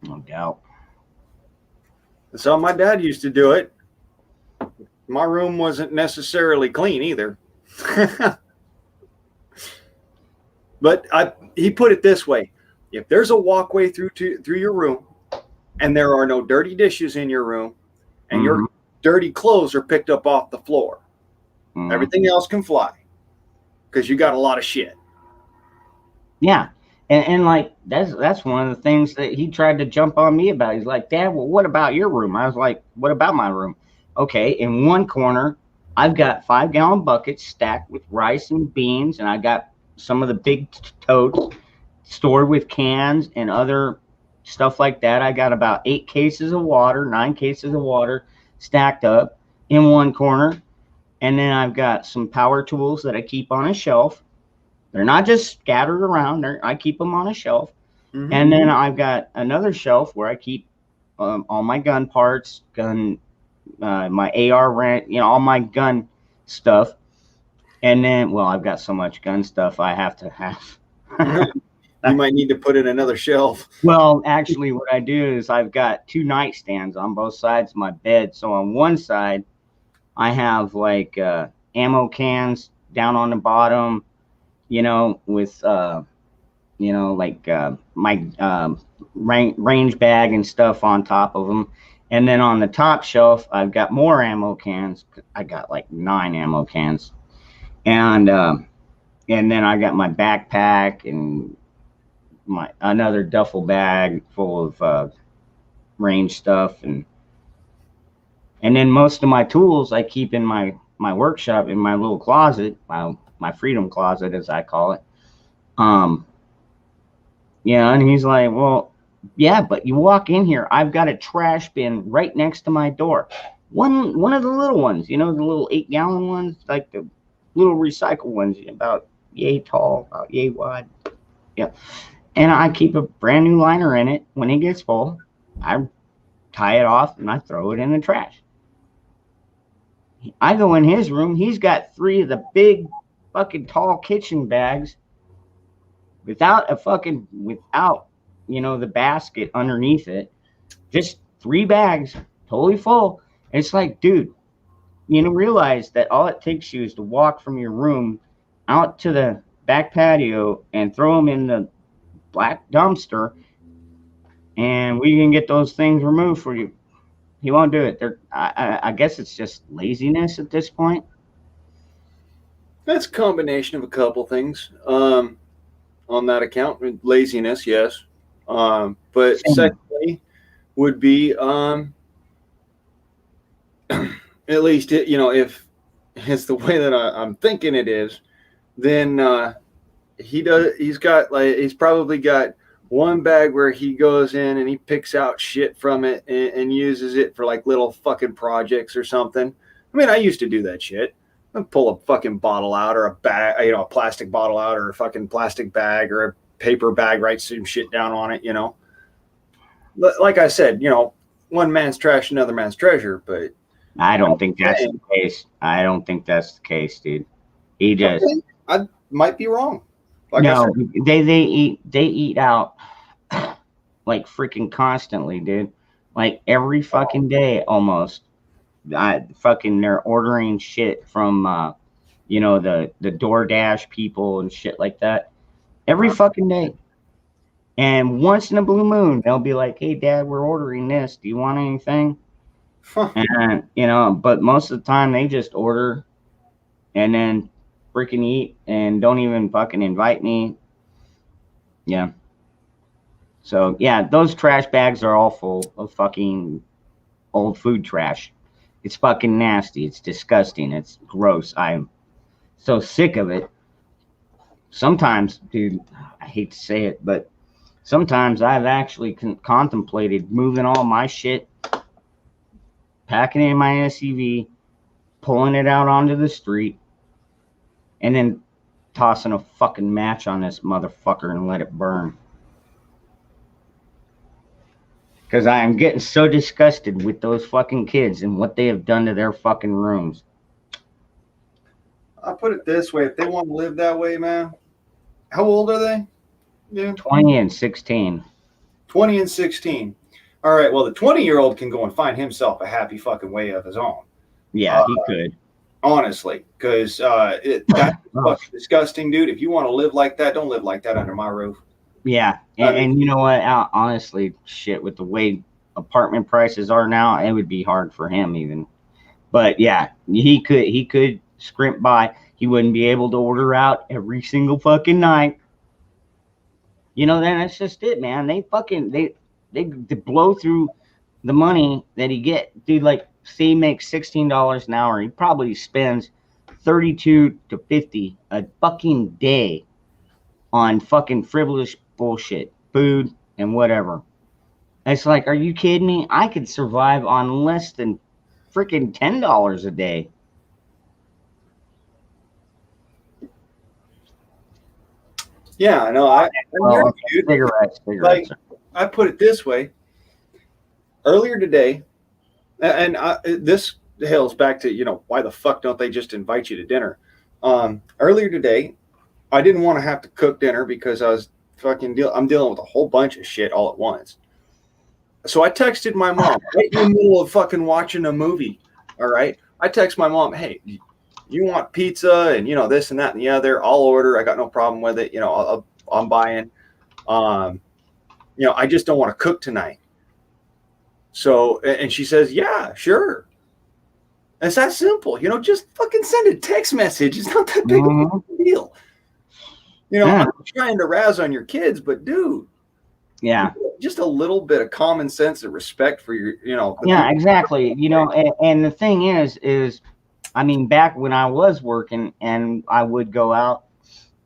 No doubt. That's how my dad used to do it. My room wasn't necessarily clean either. But he put it this way. If there's a walkway through your room and there are no dirty dishes in your room and your dirty clothes are picked up off the floor, everything else can fly because you got a lot of shit. Yeah. And like, that's one of the things that he tried to jump on me about. He's like, Dad, well, what about your room? I was like, what about my room? Okay, in one corner, I've got 5-gallon buckets stacked with rice and beans, and I got some of the big totes stored with cans and other stuff like that. I got about 8 cases of water, 9 cases of water stacked up in one corner. And then I've got some power tools that I keep on a shelf. They're not just scattered around. I keep them on a shelf. Mm-hmm. And then I've got another shelf where I keep all my gun parts, my AR rent, all my gun stuff. And then, well, I've got so much gun stuff I have to have. You might need to put in another shelf. Well, actually, what I do is I've got 2 nightstands on both sides of my bed. So on one side, I have like ammo cans down on the bottom, with like my range bag and stuff on top of them. And then on the top shelf, I've got more ammo cans. I got like 9 ammo cans. And then I got my backpack and another duffel bag full of range stuff. And then most of my tools I keep in my workshop, in my little closet, my freedom closet, as I call it. And he's like, well, yeah, but you walk in here, I've got a trash bin right next to my door. One of the little ones, the little 8-gallon ones, like the little recycle ones, about yay tall, about yay wide. Yeah. And I keep a brand new liner in it. When it gets full, I tie it off and I throw it in the trash. I go in his room. He's got 3 of the big fucking tall kitchen bags without the basket underneath it. Just 3 bags, totally full. And it's like, dude, realize that all it takes you is to walk from your room out to the back patio and throw them in the black dumpster, and we can get those things removed for you. He won't do it. I guess it's just laziness at this point. That's a combination of a couple things. On that account, laziness, yes. But secondly, would be at least if it's the way that I'm thinking it is, then he's probably got one bag where he goes in and he picks out shit from it and uses it for like little fucking projects or something. I mean, I used to do that shit. I'd pull a fucking bottle out or a bag, a plastic bottle out or a fucking plastic bag or a paper bag, write some shit down on it, Like I said, one man's trash, another man's treasure, but I don't think that's the case. I don't think that's the case, dude. He just... Okay. I might be wrong. Like no, they eat out like freaking constantly, dude. Like every fucking day almost. They're ordering shit from the DoorDash people and shit like that. Every fucking day. And once in a blue moon, they'll be like, "Hey Dad, we're ordering this. Do you want anything?" And but most of the time they just order and then freaking eat and don't even fucking invite me. Yeah. So yeah, those trash bags are all full of fucking old food trash. It's fucking nasty. It's disgusting. It's gross. I'm so sick of it. sometimes, dude, I hate to say it, but sometimes I've actually contemplated moving all my shit, packing it in my SUV, pulling it out onto the street, and then tossing a fucking match on this motherfucker and let it burn. Because I am getting so disgusted with those fucking kids and what they have done to their fucking rooms. I'll put it this way. If they want to live that way, man, how old are they? Yeah. 20 and 16. 20 and 16. All right, well, the 20-year-old can go and find himself a happy fucking way of his own. Yeah, he could. Honestly, because that's fucking disgusting, dude. If you want to live like that, don't live like that under my roof. Yeah, and you know what? Honestly, shit, with the way apartment prices are now, it would be hard for him even. But yeah, he could scrimp by. He wouldn't be able to order out every single fucking night. You know, then that's just it, man. They blow through the money that he get. Dude, like, say he makes $16 an hour, he probably spends 32 to 50 a fucking day on fucking frivolous bullshit, food and whatever. It's like, are you kidding me? I could survive on less than freaking $10 a day. Yeah, I know. Cigarettes. Like, I put it this way. Earlier today, and this hails back to, you know, why the fuck don't they just invite you to dinner? Earlier today, I didn't want to have to cook dinner because I was I'm dealing with a whole bunch of shit all at once. So I texted my mom right in the middle of fucking watching a movie. All right. I text my mom, hey, you want pizza and, you know, this and that and the other, I'll order. I got no problem with it. You know, I'm buying. You know, I just don't want to cook tonight. So, and she says, yeah, sure. It's that simple. You know, just fucking send a text message. It's not that big of a deal. You know, I'm trying to razz on your kids, but dude. Yeah. Just a little bit of common sense and respect for your, you know. Yeah, exactly. You know, and the thing is, I mean, back when I was working and I would go out,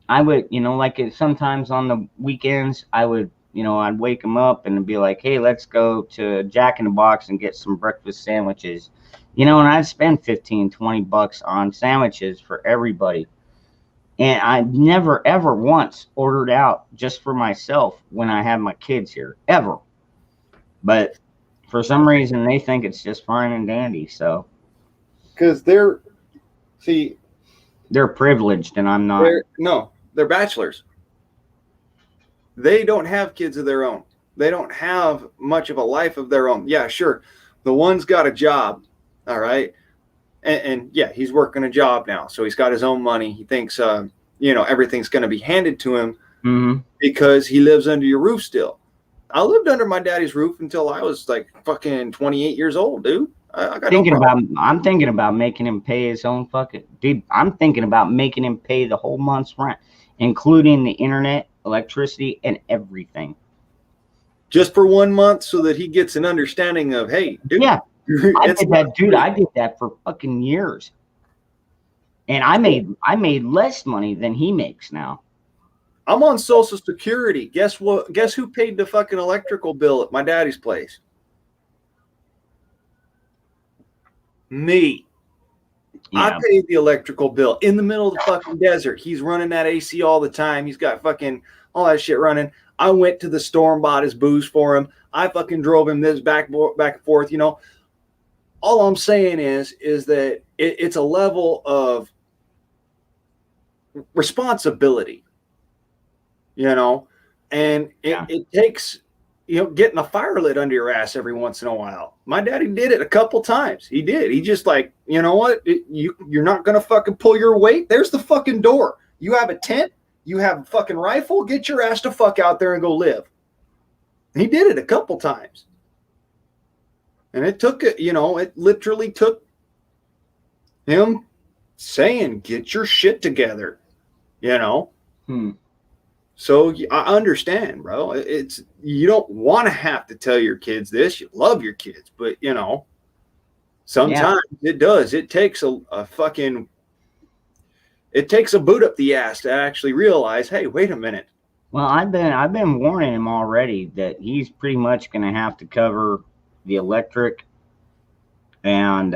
I would, you know, like sometimes on the weekends, I would, you know, I'd wake them up and be like, hey, let's go to Jack in the Box and get some breakfast sandwiches, you know, and I'd spend $15-20 on sandwiches for everybody. And I never, ever once ordered out just for myself when I have my kids here, ever. But for some reason, they think it's just fine and dandy. So, because they're privileged and I'm not. They're bachelors. They don't have kids of their own. They don't have much of a life of their own. Yeah, sure. The one's got a job. All right. And yeah, he's working a job now. So he's got his own money. He thinks, you know, everything's going to be handed to him because he lives under your roof still. I lived under my daddy's roof until I was like fucking 28 years old, dude. I'm thinking about making him pay his own fucking, dude. I'm thinking about making him pay the whole month's rent, including the internet, electricity, and everything. Just for 1 month so that he gets an understanding of, hey, dude. Yeah. I did that, dude. I did that for fucking years, and I made less money than he makes now. I'm on Social Security. Guess what? Guess who paid the fucking electrical bill at my daddy's place? Me. Yeah. I paid the electrical bill in the middle of the fucking desert. He's running that AC all the time. He's got fucking all that shit running. I went to the store and bought his booze for him. I fucking drove him this back and forth, you know. All I'm saying is that it's a level of responsibility, you know, and it takes, you know, getting a fire lit under your ass every once in a while. My daddy did it a couple times. He did. He just like, you know what? You're not going to fucking pull your weight. There's the fucking door. You have a tent. You have a fucking rifle. Get your ass to fuck out there and go live. And he did it a couple times. And it took, you know, it literally took him saying, get your shit together, you know? So I understand, bro. It's, you don't want to have to tell your kids this. You love your kids, but, you know, sometimes it does. It takes a fucking, it takes a boot up the ass to actually realize, hey, wait a minute. Well, I've been warning him already that he's pretty much going to have to cover the electric and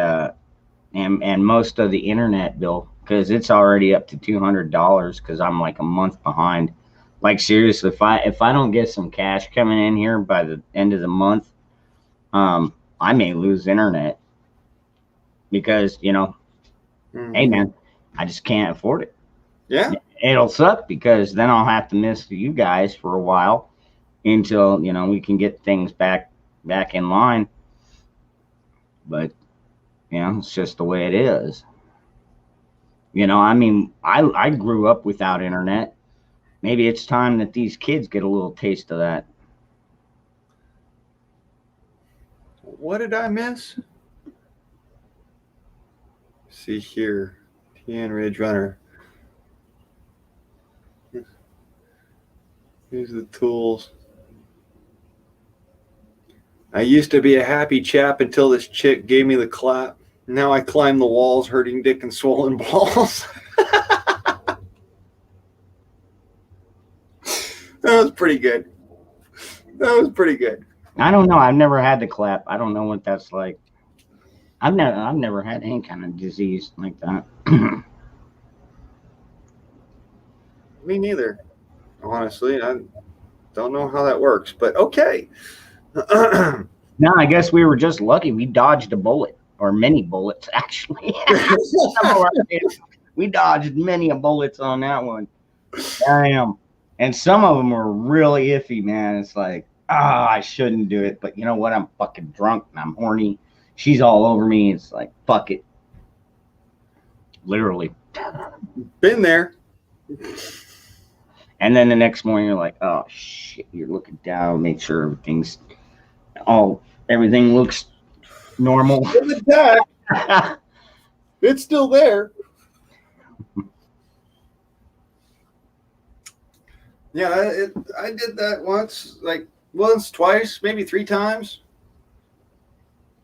most of the internet bill, because it's already up to $200 because I'm like a month behind. Like seriously, if I don't get some cash coming in here by the end of the month, I may lose internet because hey man, I just can't afford it. Yeah. It'll suck because then I'll have to miss you guys for a while until we can get things back in line. But it's just the way it is. I mean, I grew up without internet. Maybe it's time that these kids get a little taste of that. What did I miss? See here, TN Ridge Runner. Here's the tools. I used to be a happy chap until this chick gave me the clap. Now I climb the walls, hurting dick and swollen balls. That was pretty good. I don't know. I've never had the clap. I don't know what that's like. I've never had any kind of disease like that. Me neither. Honestly, I don't know how that works, but okay. No, I guess we were just lucky. We dodged a bullet, or many bullets, actually. We dodged many bullets on that one. Damn. And some of them were really iffy, man. It's like, I shouldn't do it. But you know what? I'm fucking drunk and I'm horny. She's all over me. It's like, fuck it. Literally. Been there. And then the next morning, you're like, oh, shit. You're looking down, make sure everything looks normal. It's still there. Yeah, I did that once, twice, maybe 3 times.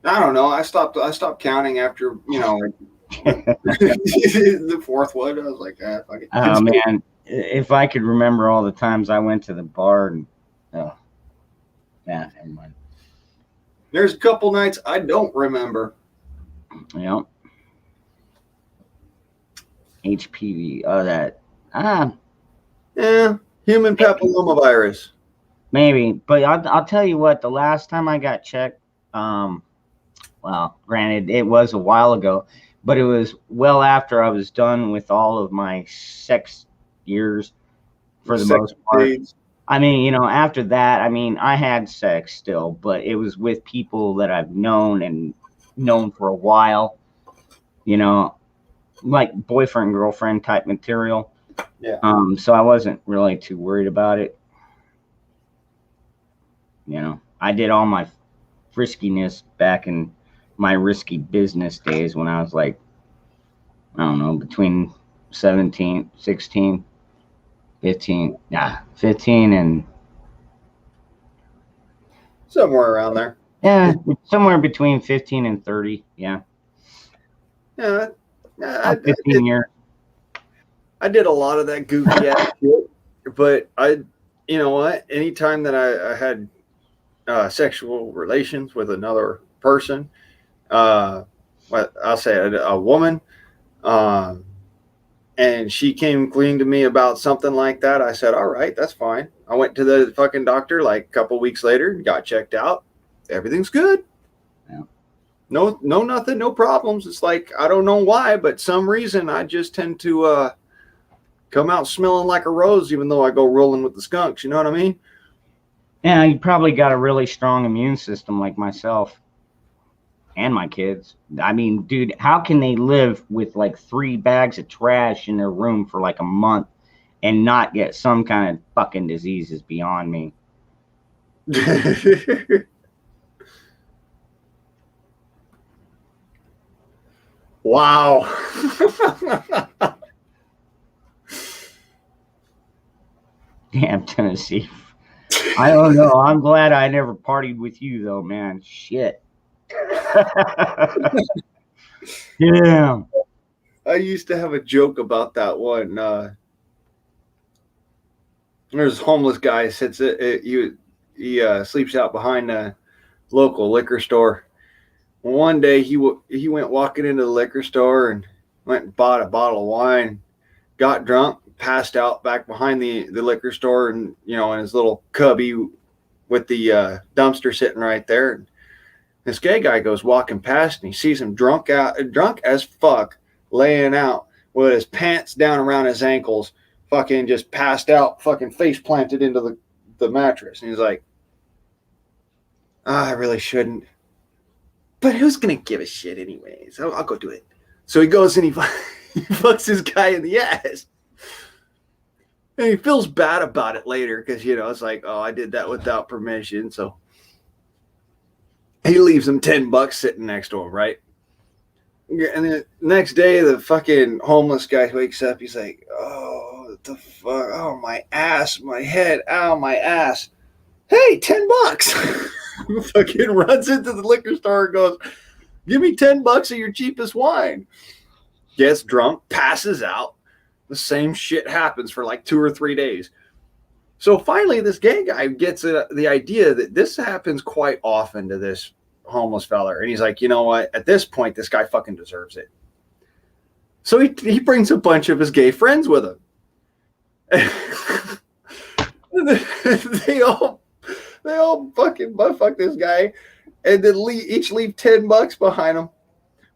I don't know. I stopped counting after, the 4th one. I was like, fuck it. Oh, man. If I could remember all the times I went to the bar and, never mind. There's a couple nights I don't remember. Yeah. HPV. Yeah, human papillomavirus. Maybe, but I'll tell you what. The last time I got checked, well, granted, it was a while ago, but it was well after I was done with all of my sex years, for the most part. I mean, after that, I had sex still, but it was with people that I've known for a while, like boyfriend, girlfriend type material. Yeah. So I wasn't really too worried about it. I did all my friskiness back in my risky business days when I was like, I don't know, between 17, 16, 15 and somewhere around there. Yeah, somewhere between 15 and 30. Yeah. Yeah. 15 years. I did a lot of that goofy ass shit, but you know what? Anytime that I had sexual relations with another person, I'll say a woman, and she came clean to me about something like that, I said, all right, that's fine. I went to the fucking doctor like a couple weeks later, got checked out. Everything's good. Yeah. No, nothing, no problems. It's like, I don't know why, but some reason I just tend to come out smelling like a rose, even though I go rolling with the skunks. You know what I mean? Yeah, you probably got a really strong immune system like myself and my kids. I mean, dude, how can they live with like 3 bags of trash in their room for like a month and not get some kind of fucking disease is beyond me. Wow. Damn, Tennessee. I don't know. I'm glad I never partied with you, though, man. Shit. Damn. I used to have a joke about that one. There's a homeless guy sits he sleeps out behind a local liquor store. One day he went walking into the liquor store and went and bought a bottle of wine, got drunk, passed out back behind the liquor store, and in his little cubby with the dumpster sitting right there. This gay guy goes walking past and he sees him drunk as fuck, laying out with his pants down around his ankles, fucking just passed out, fucking face planted into the mattress. And he's like, I really shouldn't. But who's going to give a shit anyways? I'll go do it. So he goes and he fucks this guy in the ass. And he feels bad about it later because, it's like, oh, I did that without permission. So he leaves him $10 sitting next to him, right? And the next day, the fucking homeless guy wakes up. He's like, oh, what the fuck? Oh, my ass, my head, ow, my ass. Hey, $10. Fucking runs into the liquor store and goes, give me $10 of your cheapest wine. Gets drunk, passes out. The same shit happens for like 2 or 3 days. So finally, this gay guy gets the idea that this happens quite often to this homeless fella. And he's like, you know what? At this point, this guy fucking deserves it. So he brings a bunch of his gay friends with him. They all fucking buttfuck this guy, and then each leave $10 behind him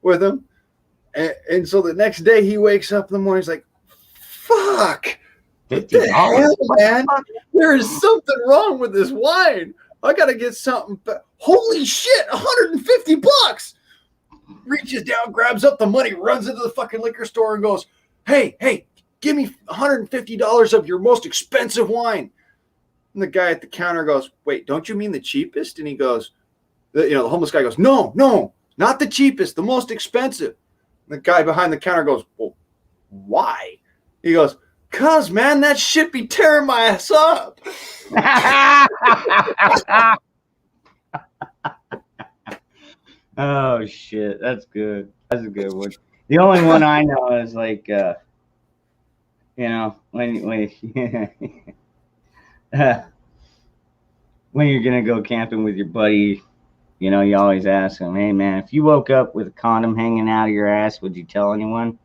with him. And so the next day he wakes up in the morning, he's like, fuck, what the hell, man? There is something wrong with this wine. I gotta get something. Holy shit, $150. Reaches down, grabs up the money, runs into the fucking liquor store and goes, hey, give me $150 of your most expensive wine. And the guy at the counter goes, wait, don't you mean the cheapest? And he goes, the homeless guy goes, no, not the cheapest, the most expensive. And the guy behind the counter goes, well, why? He goes, cause, man, that shit be tearing my ass up. Oh, shit. That's good. That's a good one. The only one I know is like, when when you're going to go camping with your buddy, you always ask him, hey, man, if you woke up with a condom hanging out of your ass, would you tell anyone?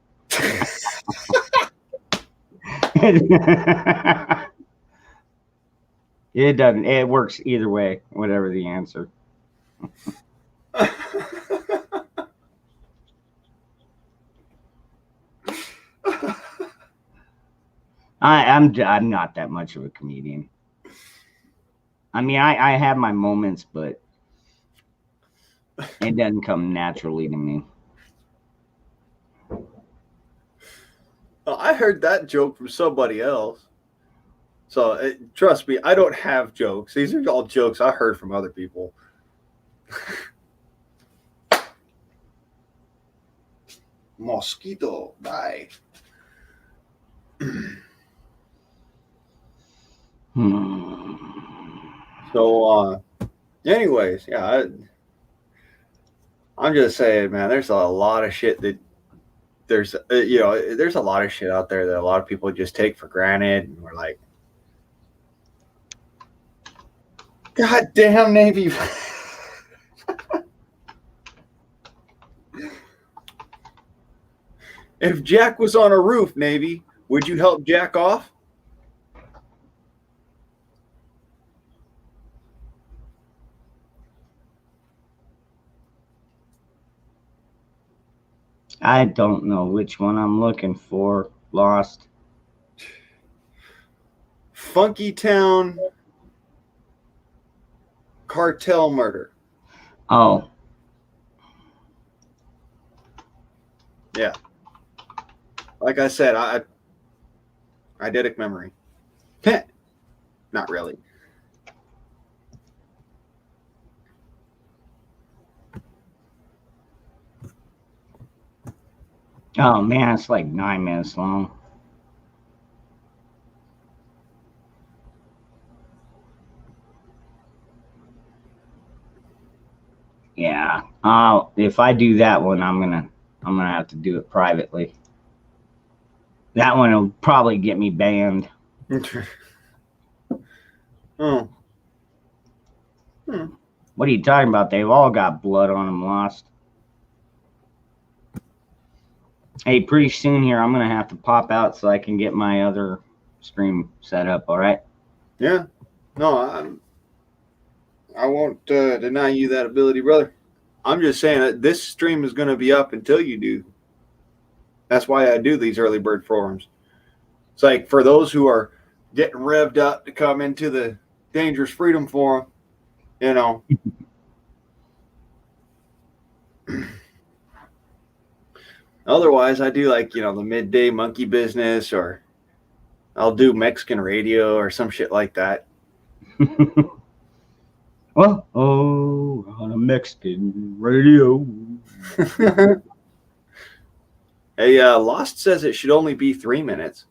It doesn't. It works either way, whatever the answer. I'm not that much of a comedian. I mean, I have my moments, but it doesn't come naturally to me. Well, I heard that joke from somebody else. So trust me, I don't have jokes. These are all jokes I heard from other people. Mosquito, bye. So, anyways, yeah, I'm just saying, man, there's a lot of shit that there's a lot of shit out there that a lot of people just take for granted, and we're like, God damn, Navy. If Jack was on a roof, Navy, would you help Jack off? I don't know which one I'm looking for. Lost. Funky Town cartel murder. Oh. Yeah. Like I said, eidetic memory. Not really. Oh man, it's like 9 minutes long. Yeah. If I do that one, I'm gonna have to do it privately. That one will probably get me banned. Oh. What are you talking about? They've all got blood on them lost. Hey, pretty soon here, I'm going to have to pop out so I can get my other stream set up, all right? Yeah. No, I won't deny you that ability, brother. I'm just saying that this stream is going to be up until you do. That's why I do these early bird forums. It's like for those who are getting revved up to come into the Dangerous Freedom Forum, you know. Otherwise, I do like, the midday monkey business, or I'll do Mexican radio or some shit like that. Well, on a Mexican radio. Hey, Lost says it should only be 3 minutes.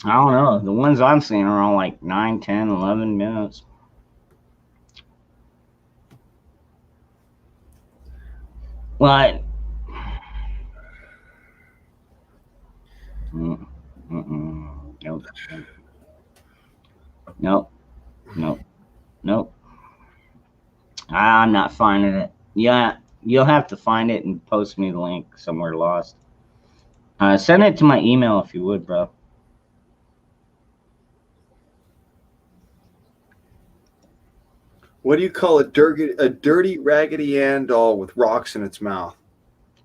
I don't know. The ones I'm seeing are all like 9, 10, 11 minutes. What? Nope. Nope. I'm not finding it. Yeah, you'll have to find it and post me the link somewhere Lost. Send it to my email if you would, bro. What do you call a dirty Raggedy Ann doll with rocks in its mouth?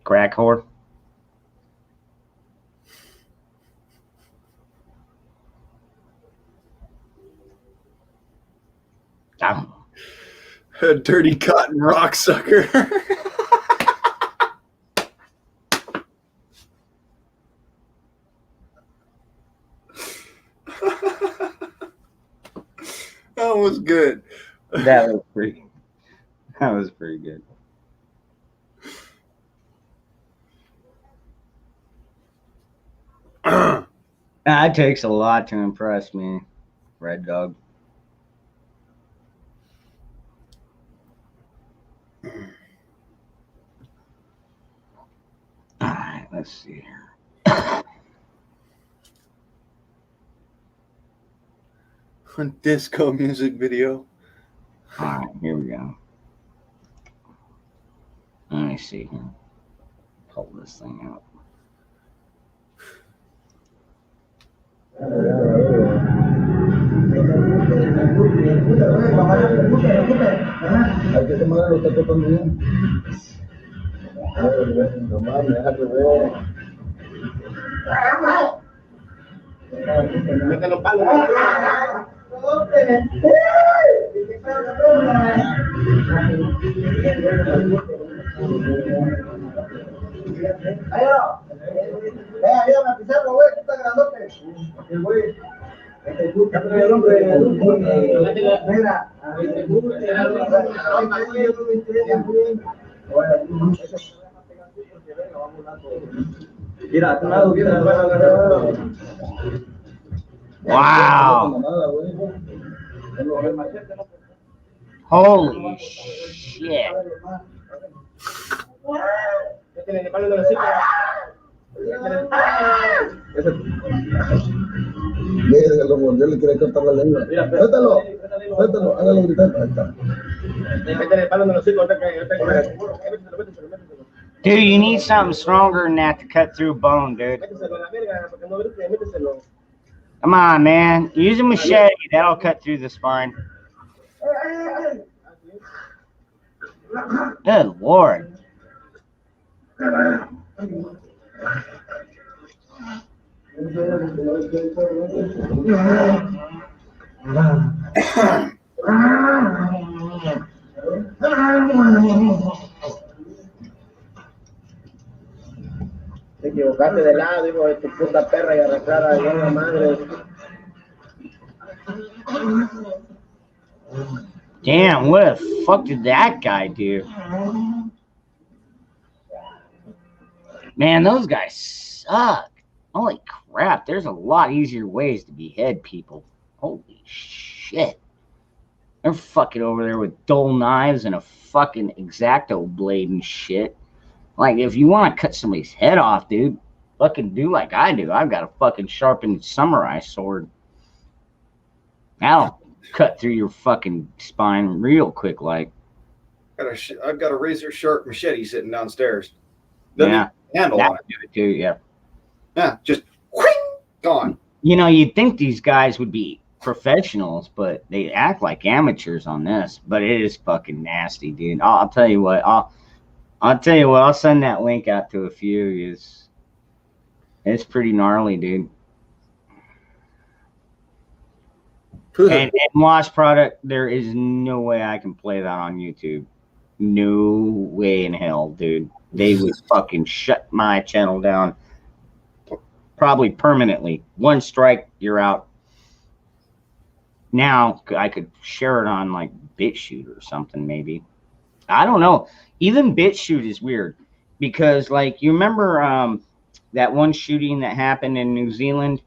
Crack whore. A dirty cotton rock sucker. That was good. That was pretty good. It takes a lot to impress me, Red Dog. All right, let's see here. Disco music video. All right, here we go. Let me see here. Pull this thing out. Wow. Holy shit. Lo mordió, le quiere cortar la lengua. Suéltalo, suéltalo, hágalo gritar. Ahí está. Dude, you need something stronger than that to cut through bone, dude. Come on, man. Use a machete. That'll cut through the spine. Good Lord. Te equivocaste de lado, hijo de tu puta perra, y arrastrada de la madre. Damn, what the fuck did that guy do? Man, those guys suck. Holy crap, there's a lot easier ways to behead people. Holy shit. They're fucking over there with dull knives and a fucking X-Acto blade and shit. Like, if you want to cut somebody's head off, dude, fucking do like I do. I've got a fucking sharpened samurai sword. That'll cut through your fucking spine real quick, like. I've got a razor sharp machete sitting downstairs. Doesn't Yeah, even handle that on it. would do it too. Yeah. Yeah, just whing, gone. You know, you'd think these guys would be professionals, but they act like amateurs on this. But it is fucking nasty, dude. I'll tell you what. I'll tell you what. I'll send that link out to a few. It's pretty gnarly, dude. And Wash Product, there is no way I can play that on YouTube. No way in hell, dude. They would fucking shut my channel down. Probably permanently. One strike, you're out. Now I could share it on like BitChute or something, maybe. I don't know. Even BitChute is weird because, like, you remember that one shooting that happened in New Zealand,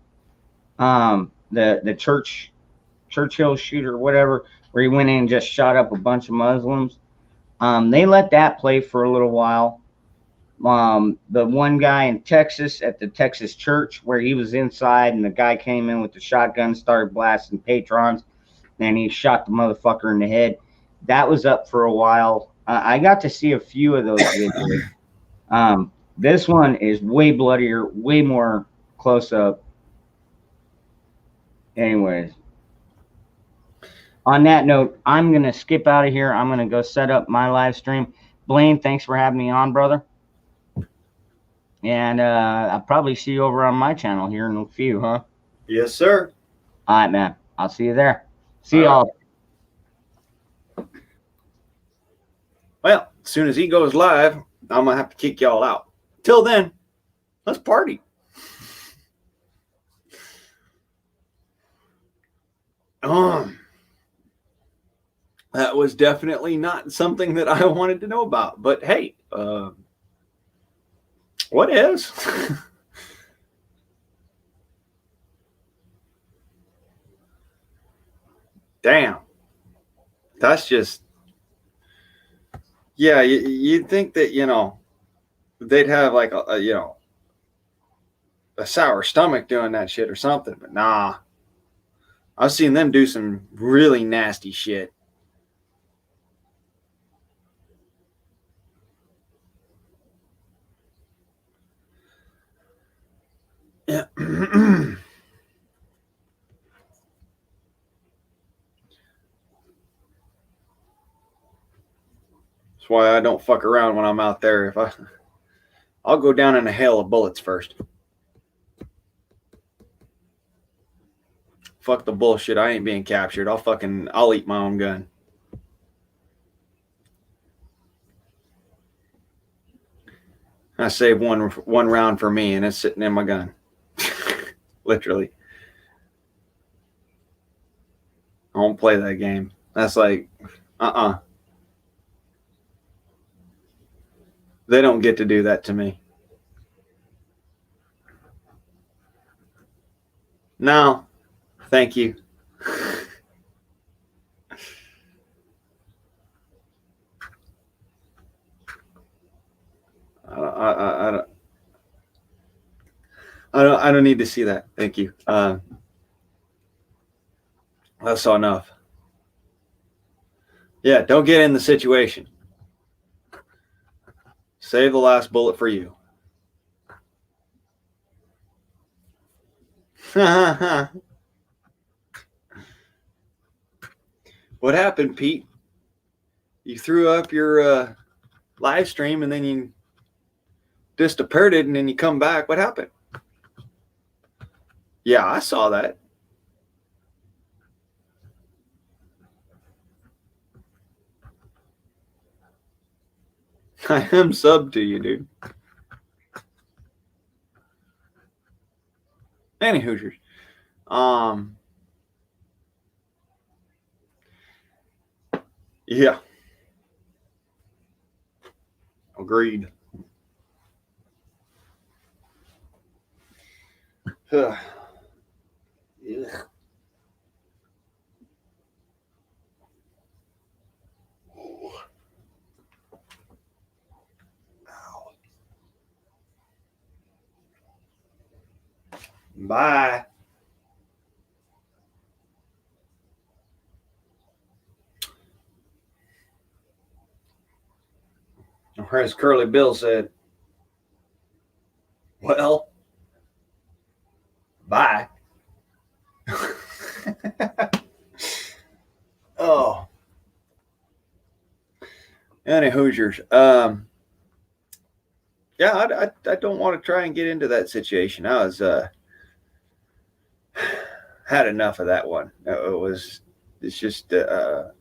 the Churchill shooter, whatever, where he went in and just shot up a bunch of Muslims. They let that play for a little while. The one guy in Texas at the Texas church where he was inside and the guy came in with the shotgun, started blasting patrons, and he shot the motherfucker in the head. That was up for a while. I got to see a few of those videos. This one is way bloodier, way more close up. Anyways, on that note, I'm going to skip out of here. I'm going to go set up my live stream. Blaine, thanks for having me on, brother. And I'll probably see you over on my channel here in a few, huh? Yes, sir. All right, man. I'll see you there. See y'all. Well, as soon as he goes live, I'm going to have to kick y'all out. Till then, let's party. That was definitely not something that I wanted to know about. But hey, what is? Damn. That's just, yeah, you'd think that, they'd have like a sour stomach doing that shit or something, but nah. I've seen them do some really nasty shit. Yeah. That's why I don't fuck around when I'm out there. I'll go down in a hail of bullets first. Fuck the bullshit. I ain't being captured. I'll eat my own gun. I saved one round for me and it's sitting in my gun. Literally. I won't play that game. That's like, They don't get to do that to me. No, thank you. I don't need to see that. Thank you. That's enough. Yeah, don't get in the situation. Save the last bullet for you. What happened, Pete? You threw up your live stream and then you disappeared and then you come back. What happened? Yeah, I saw that. I am sub to you, dude. Any Hoosiers. Yeah. Agreed. Yeah. Bye. Or as Curly Bill said, well, bye. Oh. Any Hoosiers. Yeah, I don't want to try and get into that situation. I was had enough of that one. It's just no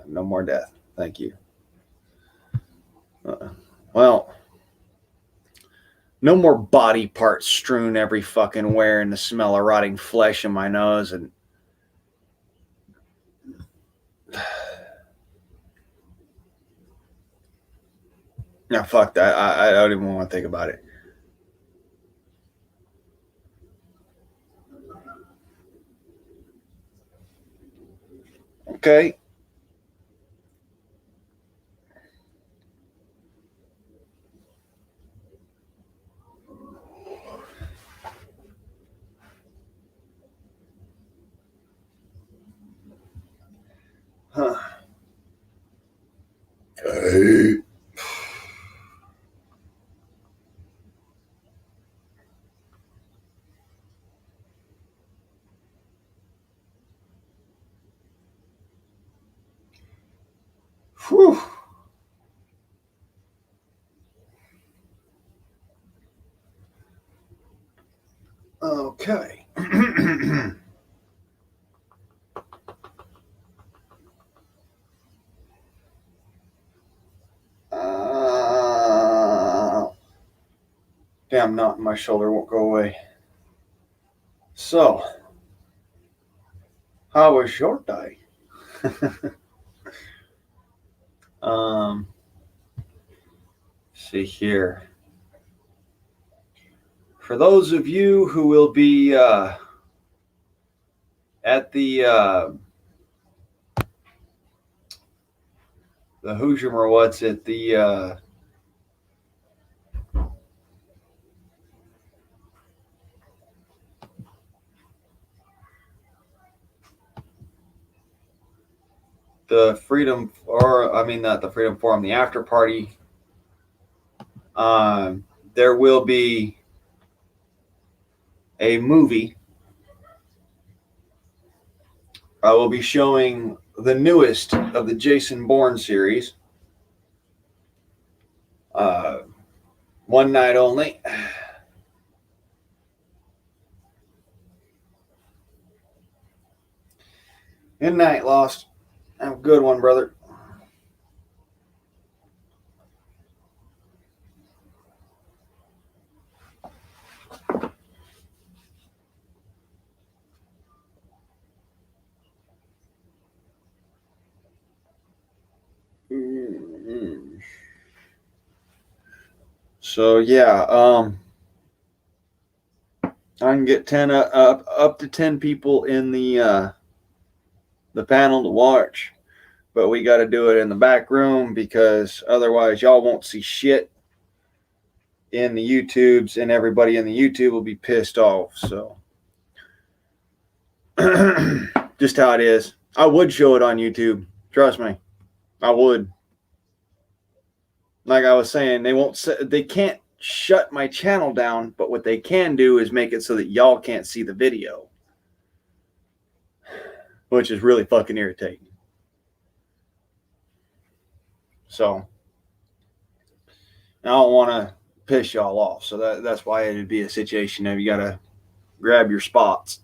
more death. Thank you. Well, no more body parts strewn every fucking where and the smell of rotting flesh in my nose and no, fuck that. I don't even want to think about it. Okay. Huh. Whew. Okay. Damn knot in my shoulder won't go away. So, how was your day? See here. For those of you who will be at the Hoosier or what's it, the Freedom, or I mean not the Freedom Forum, the after party. There will be a movie. I will be showing the newest of the Jason Bourne series. One night only. Good night, Lost. Have a good one, brother. So yeah, I can get 10 up to 10 people in the panel to watch, but we got to do it in the back room because otherwise y'all won't see shit in the YouTubes, and everybody in the YouTube will be pissed off. So just how it is. I would show it on YouTube. Trust me, I would. Like I was saying, they can't shut my channel down, but what they can do is make it so that y'all can't see the video, which is really fucking irritating. So I don't want to piss y'all off. So that's why it'd be a situation of you got to grab your spots.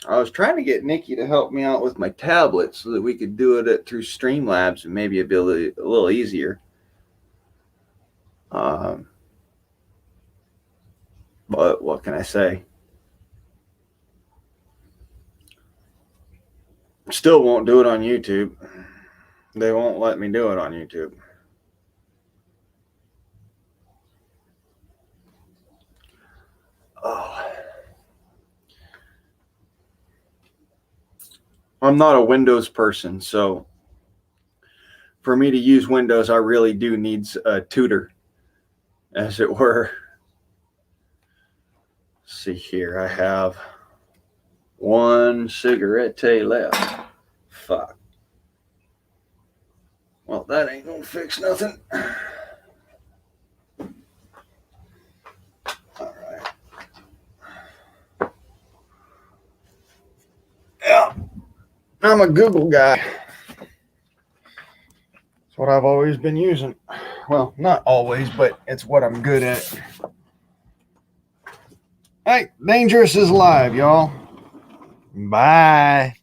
I was trying to get Nikki to help me out with my tablet so that we could do it through Streamlabs and maybe it'd be a little easier. But what can I say? Still won't do it on YouTube. They won't let me do it on YouTube. Oh. I'm not a Windows person, so for me to use Windows, I really do need a tutor, as it were. Let's see here. I have one cigarette left. Fuck. Well, that ain't gonna fix nothing. All right. Yeah, I'm a Google guy. It's what I've always been using. Well, not always, but it's what I'm good at. Hey, Dangerous is live, y'all. Bye.